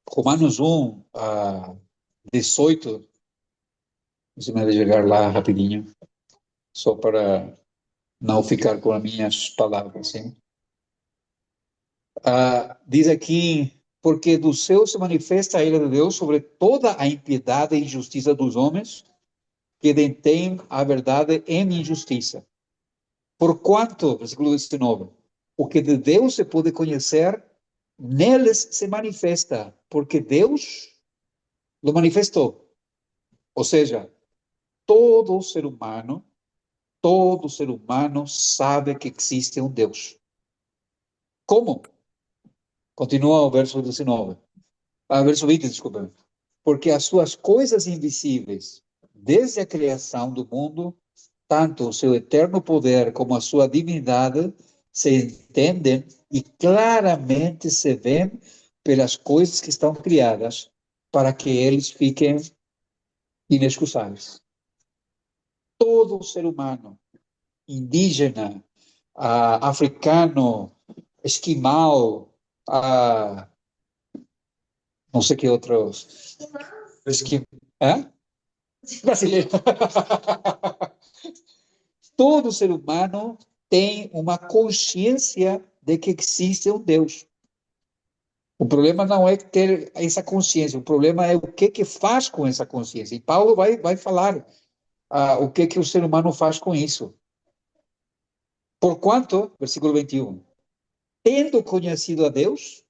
Romanos 1, 18, se me chegar lá rapidinho, só para não ficar com as minhas palavras, sim? Diz aqui, porque do céu se manifesta a ira de Deus sobre toda a impiedade e injustiça dos homens, que detêm a verdade em injustiça. Porquanto, versículo 19, o que de Deus se pode conhecer, neles se manifesta, porque Deus lo manifestou. Ou seja, todo ser humano sabe que existe um Deus. Como? Continua o verso 19. Verso 20, desculpa. Porque as suas coisas invisíveis, desde a criação do mundo, tanto o seu eterno poder como a sua divindade, se entendem e claramente se veem pelas coisas que estão criadas, para que eles fiquem inexcusáveis. Todo ser humano, indígena, africano, esquimal, não sei que outros. Brasileiro. Todo ser humano tem uma consciência de que existe um Deus. O problema não é ter essa consciência, o problema é o que faz com essa consciência. E Paulo vai falar o que o ser humano faz com isso. Porquanto, versículo 21, tendo conhecido a Deus,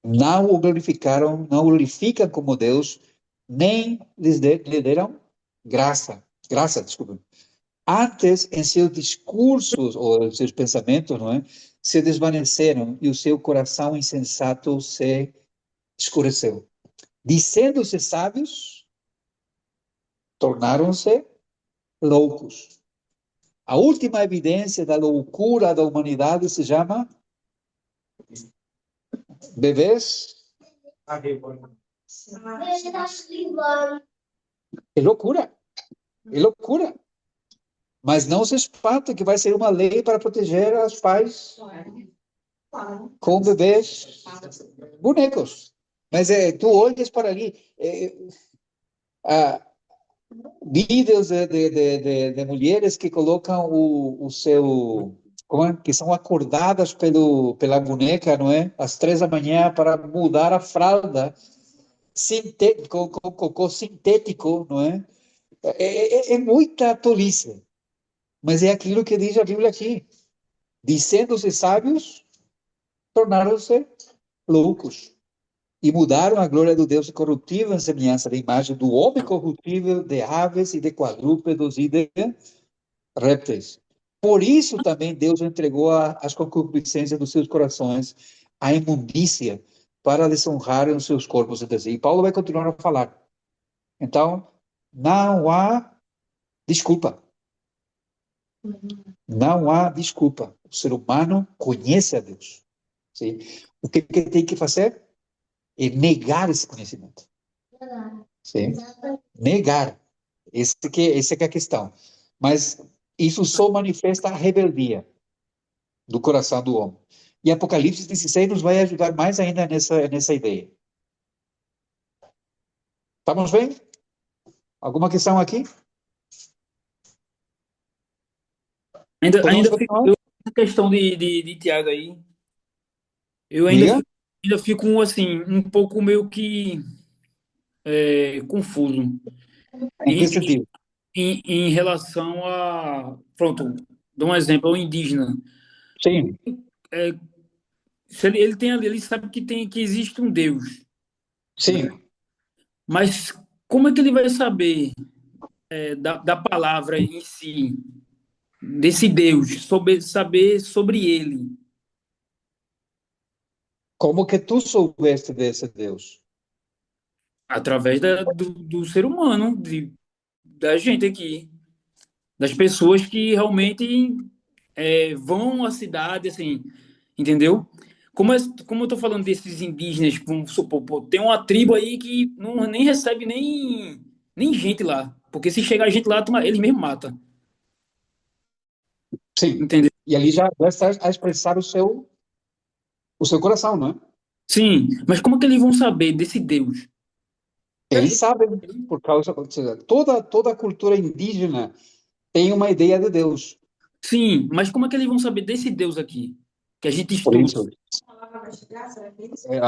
não o glorificaram, não o glorificam como Deus, nem lhe deram graça, desculpa. Antes, em seus discursos ou em seus pensamentos, não é, se desvaneceram e o seu coração insensato se escureceu. Dizendo-se sábios, tornaram-se loucos. A última evidência da loucura da humanidade se chama bebês. É loucura. É loucura. Mas não se espanta que vai ser uma lei para proteger os pais com bebês bonecos. Mas tu olhas para ali, vídeos de mulheres que colocam o seu, que são acordadas pela boneca, não é? Às 3 da manhã para mudar a fralda com cocô sintético, não é? É muita tolice. Mas é aquilo que diz a Bíblia aqui. Dizendo-se sábios, tornaram-se loucos. E mudaram a glória do Deus incorruptível em semelhança da imagem do homem corruptível, de aves e de quadrúpedos e de répteis. Por isso também Deus entregou as concupiscências dos seus corações à imundícia, para desonrarem os seus corpos entre si. E Paulo vai continuar a falar. Então, não há desculpa. Não há desculpa. O ser humano conhece a Deus. Sim? O que tem que fazer é negar esse conhecimento. Sim? Negar. Essa que é a questão. Mas isso só manifesta a rebeldia do coração do homem. E Apocalipse 16 nos vai ajudar mais ainda nessa ideia. Estamos bem? Alguma questão aqui? Ainda Podemos fico, continuar? essa questão de Tiago aí, eu Diga, ainda fico assim, um pouco meio que confuso em que em, sentido? em relação a. Pronto, dou um exemplo, ao indígena. Sim, Se ele tem ali, ele sabe que existe um Deus, né? sim. Mas como é que ele vai saber da palavra em si, desse Deus, saber sobre ele, Como que tu soubeste desse Deus? através do ser humano, da gente aqui, das pessoas que realmente vão à cidade, assim, entendeu? Como eu tô falando desses indígenas, vamos supor, pô, tem uma tribo aí que não, nem recebe nem gente lá, porque se chegar gente lá, eles mesmos matam, Sim. entendeu? E ali já está a expressar o seu coração, não é? Sim, mas como é que eles vão saber desse Deus? Eles sabem, por causa, ou seja, toda a cultura indígena tem uma ideia de Deus. Sim, mas como é que eles vão saber desse Deus aqui, que a gente Por estuda? isso,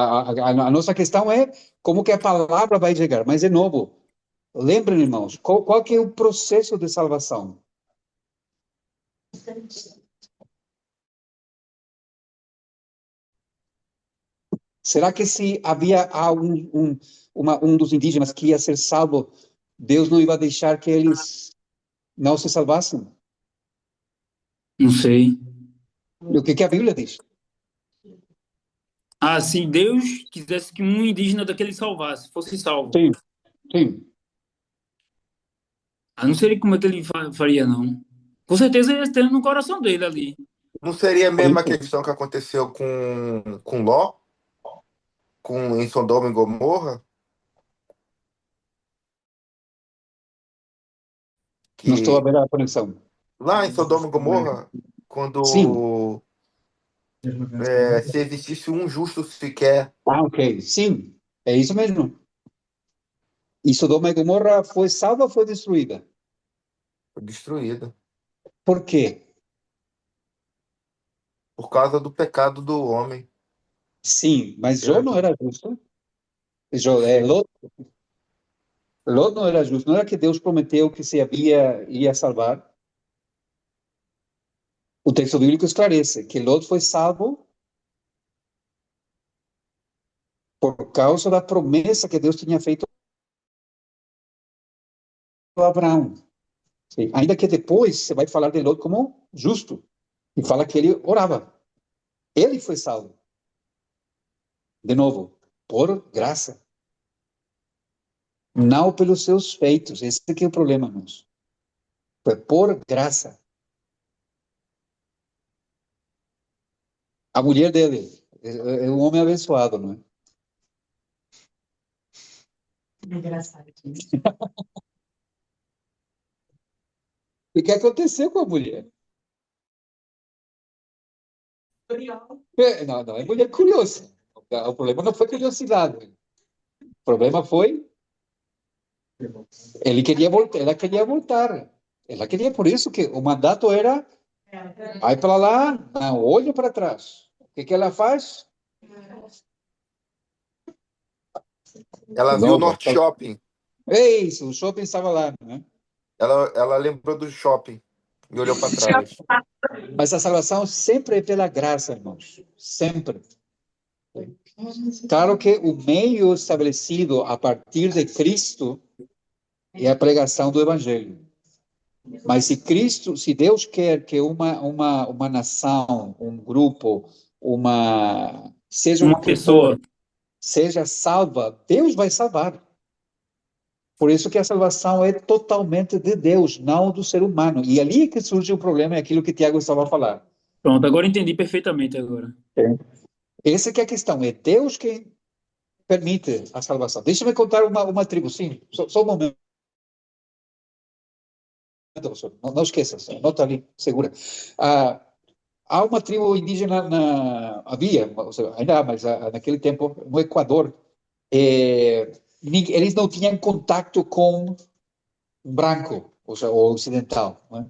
a nossa questão é como que a palavra vai chegar. Mas, de novo, lembrem, irmãos, qual que é o processo de salvação? Será que se havia um dos indígenas que ia ser salvo, Deus não ia deixar que eles não se salvassem? Não sei. O que a Bíblia diz? Ah, se Deus quisesse que um indígena daquele salvasse, fosse salvo. Sim, sim. Ah, não sei como é que ele faria, não. Com certeza ele ia ter no coração dele ali. Não seria a Por mesma isso, questão que aconteceu com Ló, em Sodoma e Gomorra, não estou a que ver a conexão. lá em Sodoma e Gomorra, Sim. quando se existisse um justo sequer, Ah, ok. Sim, é isso mesmo. E Sodoma e Gomorra foi salva ou foi destruída? foi destruída Por quê? por causa do pecado do homem. Sim, mas Jó Era não justo. era justo. Jó, Sim. Lot não era justo. Não era que Deus prometeu que se ia salvar. O texto bíblico esclarece que Lot foi salvo por causa da promessa que Deus tinha feito a Abraão. Sim. Ainda que depois você vai falar de Lot como justo. E fala que ele orava. Ele foi salvo. De novo, por graça. Não pelos seus feitos. Esse que é o problema, irmãos. Foi por graça. A mulher dele é um homem abençoado, não é? Engraçado. E o que aconteceu com a mulher? Curioso. Não, não é mulher curiosa. O problema não foi curiosidade. O problema foi ele queria voltar, ela queria voltar. Ela queria, por isso que o mandato era vai para lá, não olhe para trás. O que ela faz? Ela De viu o novo. Norte Shopping. É isso, o shopping estava lá, né? Ela lembrou do shopping e olhou para trás. Mas a salvação sempre é pela graça, irmãos. Sempre. Claro que o meio estabelecido a partir de Cristo é a pregação do Evangelho. Mas se Deus quer que uma nação, um grupo, seja o Uma que for, pessoa. seja salva, Deus vai salvar. Por isso que a salvação é totalmente de Deus, não do ser humano. E ali que surge o problema, é aquilo que Tiago estava a falar. Pronto, agora entendi perfeitamente agora. Essa que é a questão, é Deus quem permite a salvação. Deixa-me contar uma tribo, sim, só um momento, professor. Não esqueça, anota ali, segura. Ah, há uma tribo indígena, havia, ou seja, ainda há, mas naquele tempo, no Equador, eles não tinham contato com branco, ou seja, o ocidental. Né?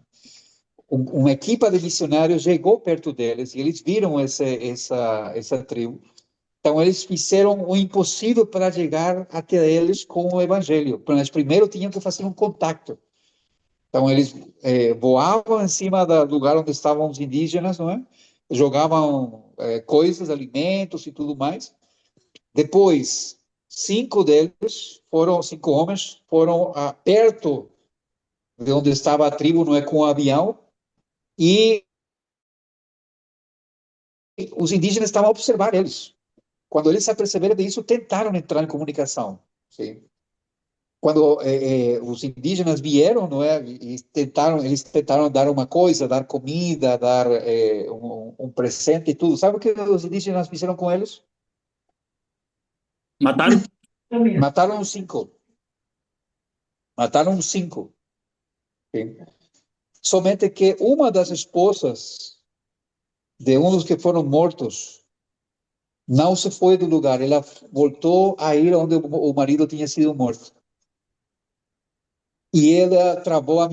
uma equipa de missionários chegou perto deles e eles viram essa tribo. Então, eles fizeram o impossível para chegar até eles com o evangelho. Mas primeiro tinham que fazer um contato. Então, eles voavam em cima do lugar onde estavam os indígenas, não é? Jogavam coisas, alimentos e tudo mais. Depois, 5 homens, foram perto de onde estava a tribo, não é, com o avião, e os indígenas estavam a observar eles. Quando eles se aperceberam disso, tentaram entrar em comunicação. Sim. Quando os indígenas vieram, não é, eles tentaram dar uma coisa, dar comida, dar um presente e tudo. Sabe o que os indígenas fizeram com eles? Mataram? Mataram os 5. Mataram os 5. Sim. Somente que uma das esposas de um dos que foram mortos não se foi do lugar. Ela voltou a ir onde o marido tinha sido morto. E ela travou a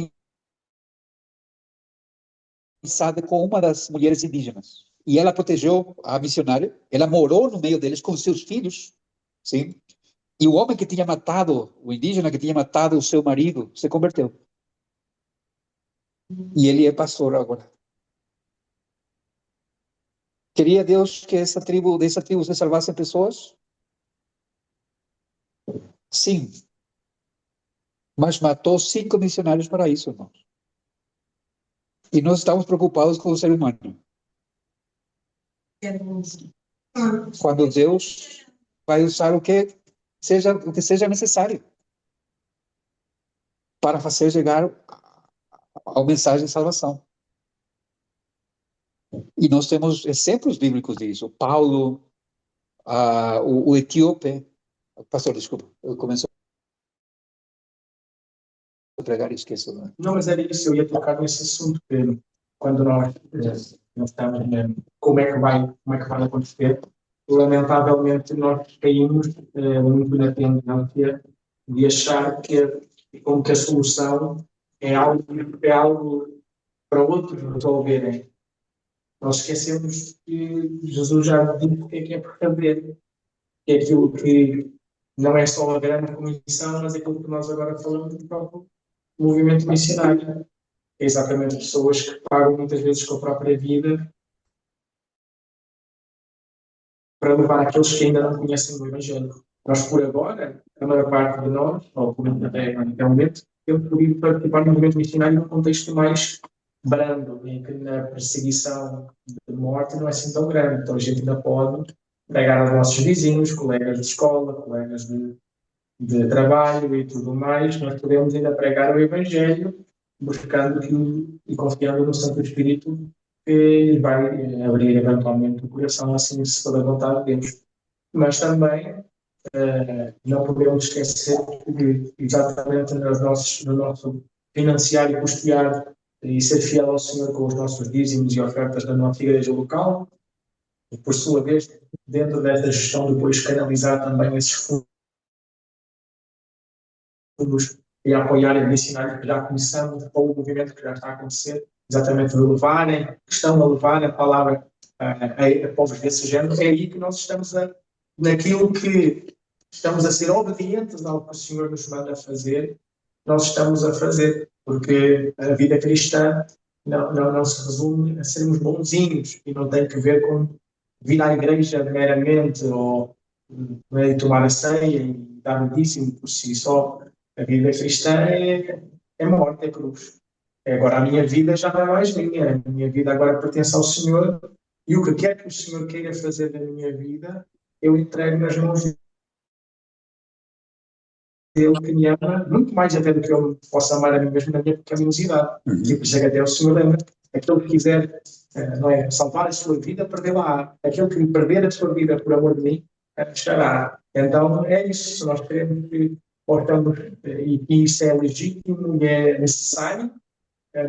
amizade com uma das mulheres indígenas. E ela protegeu a missionária. Ela morou no meio deles com seus filhos. Sim. E o homem que tinha matado, o indígena que tinha matado o seu marido, se converteu. E ele é pastor agora. Queria Deus que dessa tribo se salvassem pessoas? Sim. Mas matou 5 missionários para isso, irmãos. E nós estamos preocupados com o ser humano. Quando Deus vai usar o que seja necessário para fazer chegar a mensagem de salvação. E nós temos exemplos bíblicos disso. Paulo, o etíope, pastor, desculpa, eu começo a pregar e esqueço. Não, mas era isso, eu ia tocar nesse assunto, Pedro. Quando nós estamos como é que vai acontecer, lamentavelmente nós caímos muito na tendência de achar como que a solução é algo para outros resolverem. Nós esquecemos que Jesus já disse o que é para fazer, que é aquilo que não é só a grande comissão, mas é aquilo que nós agora falamos do próprio movimento missionário. É exatamente pessoas que pagam muitas vezes com a própria vida para levar aqueles que ainda não conhecem o Evangelho. Nós, por agora, a maior parte de nós, ou pelo menos até o momento, temos podido participar do movimento missionário num contexto mais brando, em que na perseguição de morte não é assim tão grande. Então a gente ainda pode pregar aos nossos vizinhos, colegas de escola, colegas de trabalho e tudo mais. Nós podemos ainda pregar o Evangelho, buscando e confiando no Santo Espírito, que vai abrir eventualmente o coração, assim, se for da vontade de Deus. Mas também não podemos esquecer que exatamente no nosso financiar e custear e ser fiel ao Senhor com os nossos dízimos e ofertas da nossa igreja local, e por sua vez, dentro desta gestão, depois canalizar também esses fundos e apoiar e missionários que já começamos, ou o movimento que já está a acontecer, exatamente de levarem, que estão a levar a palavra a povos desse género. É aí que nós estamos naquilo que estamos a ser obedientes ao que o Senhor nos manda fazer, nós estamos a fazer, porque a vida cristã não se resume a sermos bonzinhos e não tem que ver com vir à igreja meramente ou tomar a ceia e dar o dízimo por si só. A vida cristã é morte, é cruz. Agora a minha vida já não é mais minha, a minha vida agora pertence ao Senhor, e o que quer que o Senhor queira fazer da minha vida, eu entrego nas mãos dele, que me ama, muito mais até do que eu posso amar a mim mesmo na minha pecaminosidade. E por isso é que até o Senhor lembra, aquele que quiser não é, salvar a sua vida, perdê-la. Aquele que perder a sua vida por amor de mim, estará. Então é isso, se nós queremos que portamos, e isso é legítimo e é necessário,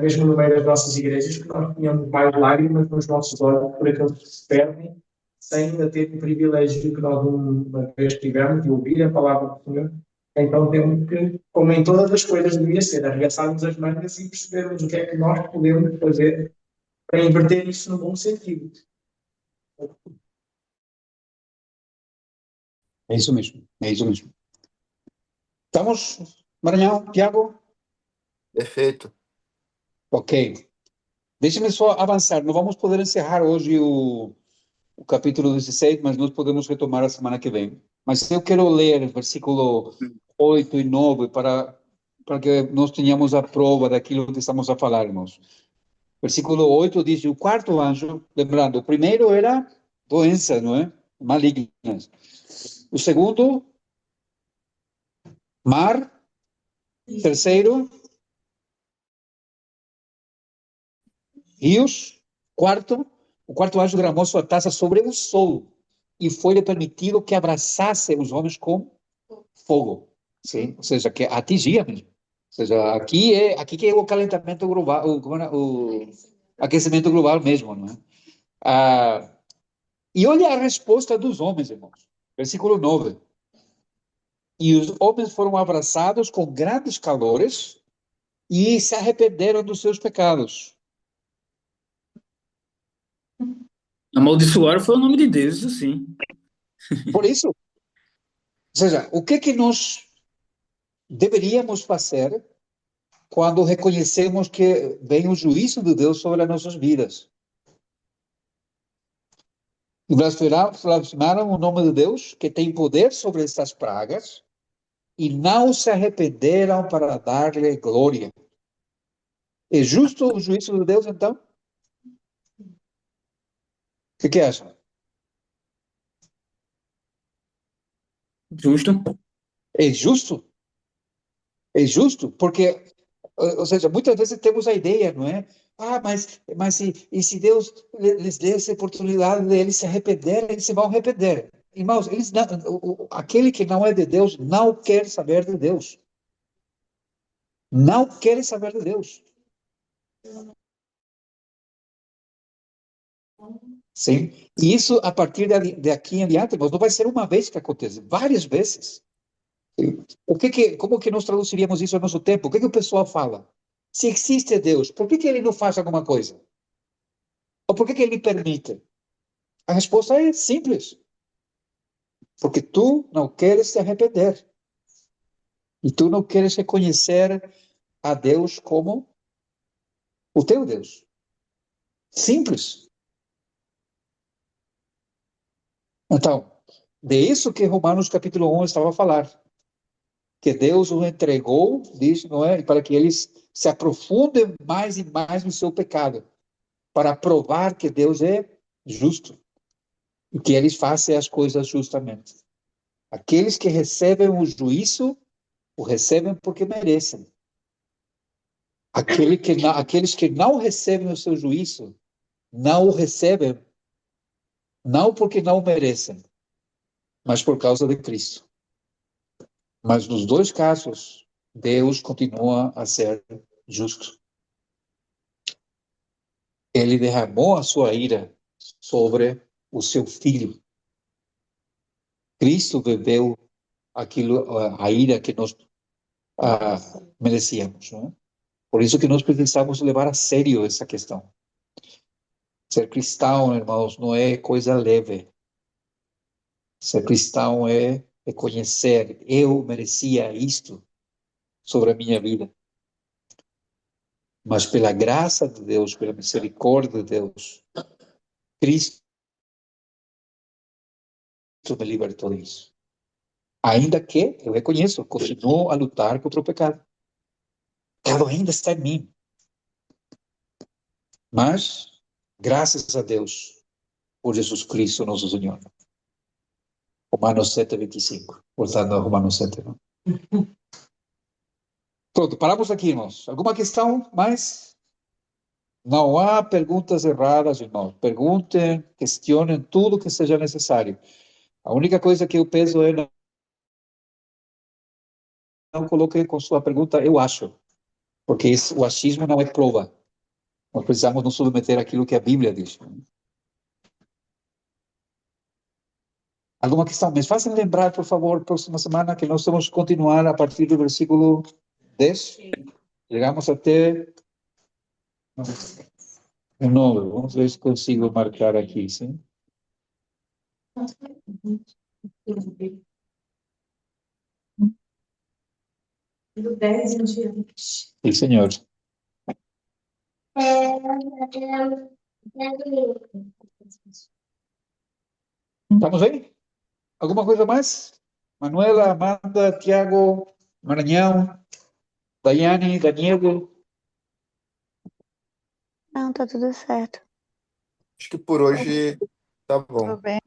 mesmo no meio das nossas igrejas, que nós tenhamos mais lágrimas nos nossos olhos por aqueles que se perdem, sem ainda ter o privilégio que nós uma vez tivemos de ouvir a palavra do Senhor, Então temos que, como em todas as coisas devia ser, arregaçarmos as mangas e percebermos o que é que nós podemos fazer para inverter isso no bom sentido. É isso mesmo, é isso mesmo. Estamos, Maranhão, Tiago? Perfeito. Ok. Deixe-me só avançar. Não vamos poder encerrar hoje o capítulo 16, mas nós podemos retomar a semana que vem. Mas eu quero ler versículo 8 e 9 para que nós tenhamos a prova daquilo que estamos a falar, irmãos. Versículo 8 diz: o quarto anjo, lembrando, o primeiro era doença, não é? Malignas. O segundo, mar. Terceiro, rios. Quarto, o quarto anjo derramou sua taça sobre o sol e foi-lhe permitido que abraçasse os homens com fogo. Sim? Ou seja, que atingia mesmo. Ou seja, aqui que é o calentamento global, o aquecimento global mesmo, não é? E olha a resposta dos homens, irmãos. Versículo 9. E os homens foram abraçados com grandes calores e se arrependeram dos seus pecados. Amaldiçoar foi o nome de Deus, isso sim. Por isso, ou seja, o que nós deveríamos fazer quando reconhecemos que vem o juízo de Deus sobre as nossas vidas? E blasfemaram o nome de Deus, que tem poder sobre essas pragas, e não se arrependeram para dar-lhe glória. É justo o juízo de Deus, então? O que acham? Justo. É justo? É justo? Porque, ou seja, muitas vezes temos a ideia, não é? Mas e se Deus lhes der essa oportunidade de eles se arrependerem, eles se vão arrepender. Irmãos, eles não, aquele que não é de Deus não quer saber de Deus. Não quer saber de Deus. Sim? E isso, a partir de aqui em diante, mas não vai ser uma vez que acontece, várias vezes. Como que nós traduziríamos isso ao nosso tempo? O que o pessoal fala? Se existe Deus, por que ele não faz alguma coisa? Ou por que ele permite? A resposta é simples. Porque tu não queres se arrepender. E tu não queres reconhecer a Deus como o teu Deus. Simples. Então, de isso que Romanos capítulo 1 estava a falar. Que Deus o entregou, diz, não é? Para que eles se aprofundem mais e mais no seu pecado. Para provar que Deus é justo. E que eles façam as coisas justamente. Aqueles que recebem o juízo, o recebem porque merecem. Aqueles que não recebem o seu juízo, não o recebem, não porque não merecem, mas por causa de Cristo. Mas nos dois casos, Deus continua a ser justo. Ele derramou a sua ira sobre o seu filho. Cristo bebeu a ira que nós merecíamos, não é? Por isso que nós precisamos levar a sério essa questão. Ser cristão, irmãos, não é coisa leve. Ser cristão é reconhecer, eu merecia isto sobre a minha vida. Mas pela graça de Deus, pela misericórdia de Deus, Cristo me libertou disso. Ainda que, eu reconheço, continuo a lutar contra o pecado. O pecado ainda está em mim. Mas, graças a Deus, por Jesus Cristo, nosso Senhor. Romanos 7:25. Voltando a Romanos 7. Não? Pronto, paramos aqui, irmãos. Alguma questão mais? Não há perguntas erradas, irmãos. Perguntem, questionem tudo que seja necessário. A única coisa que eu peço é não coloque com sua pergunta, eu acho. Porque o achismo não é prova. Nós precisamos nos submeter àquilo que a Bíblia diz. Alguma questão? Me fazem lembrar, por favor, próxima semana que nós vamos continuar a partir do versículo 10. Chegamos até o 9. Vamos ver se consigo marcar aqui, sim? Do 10 em diante. Sim, senhor. Estamos aí? Alguma coisa mais? Manuela, Amanda, Tiago, Maranhão, Daiane, Daniel. Não, tá tudo certo. Acho que por hoje tá Tudo bom. bem?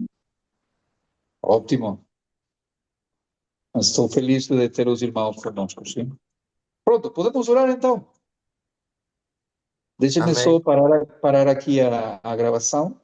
Ótimo. Estou feliz de ter os irmãos conosco, sim? Pronto, podemos orar então. Deixe-me Amém. só parar aqui a gravação.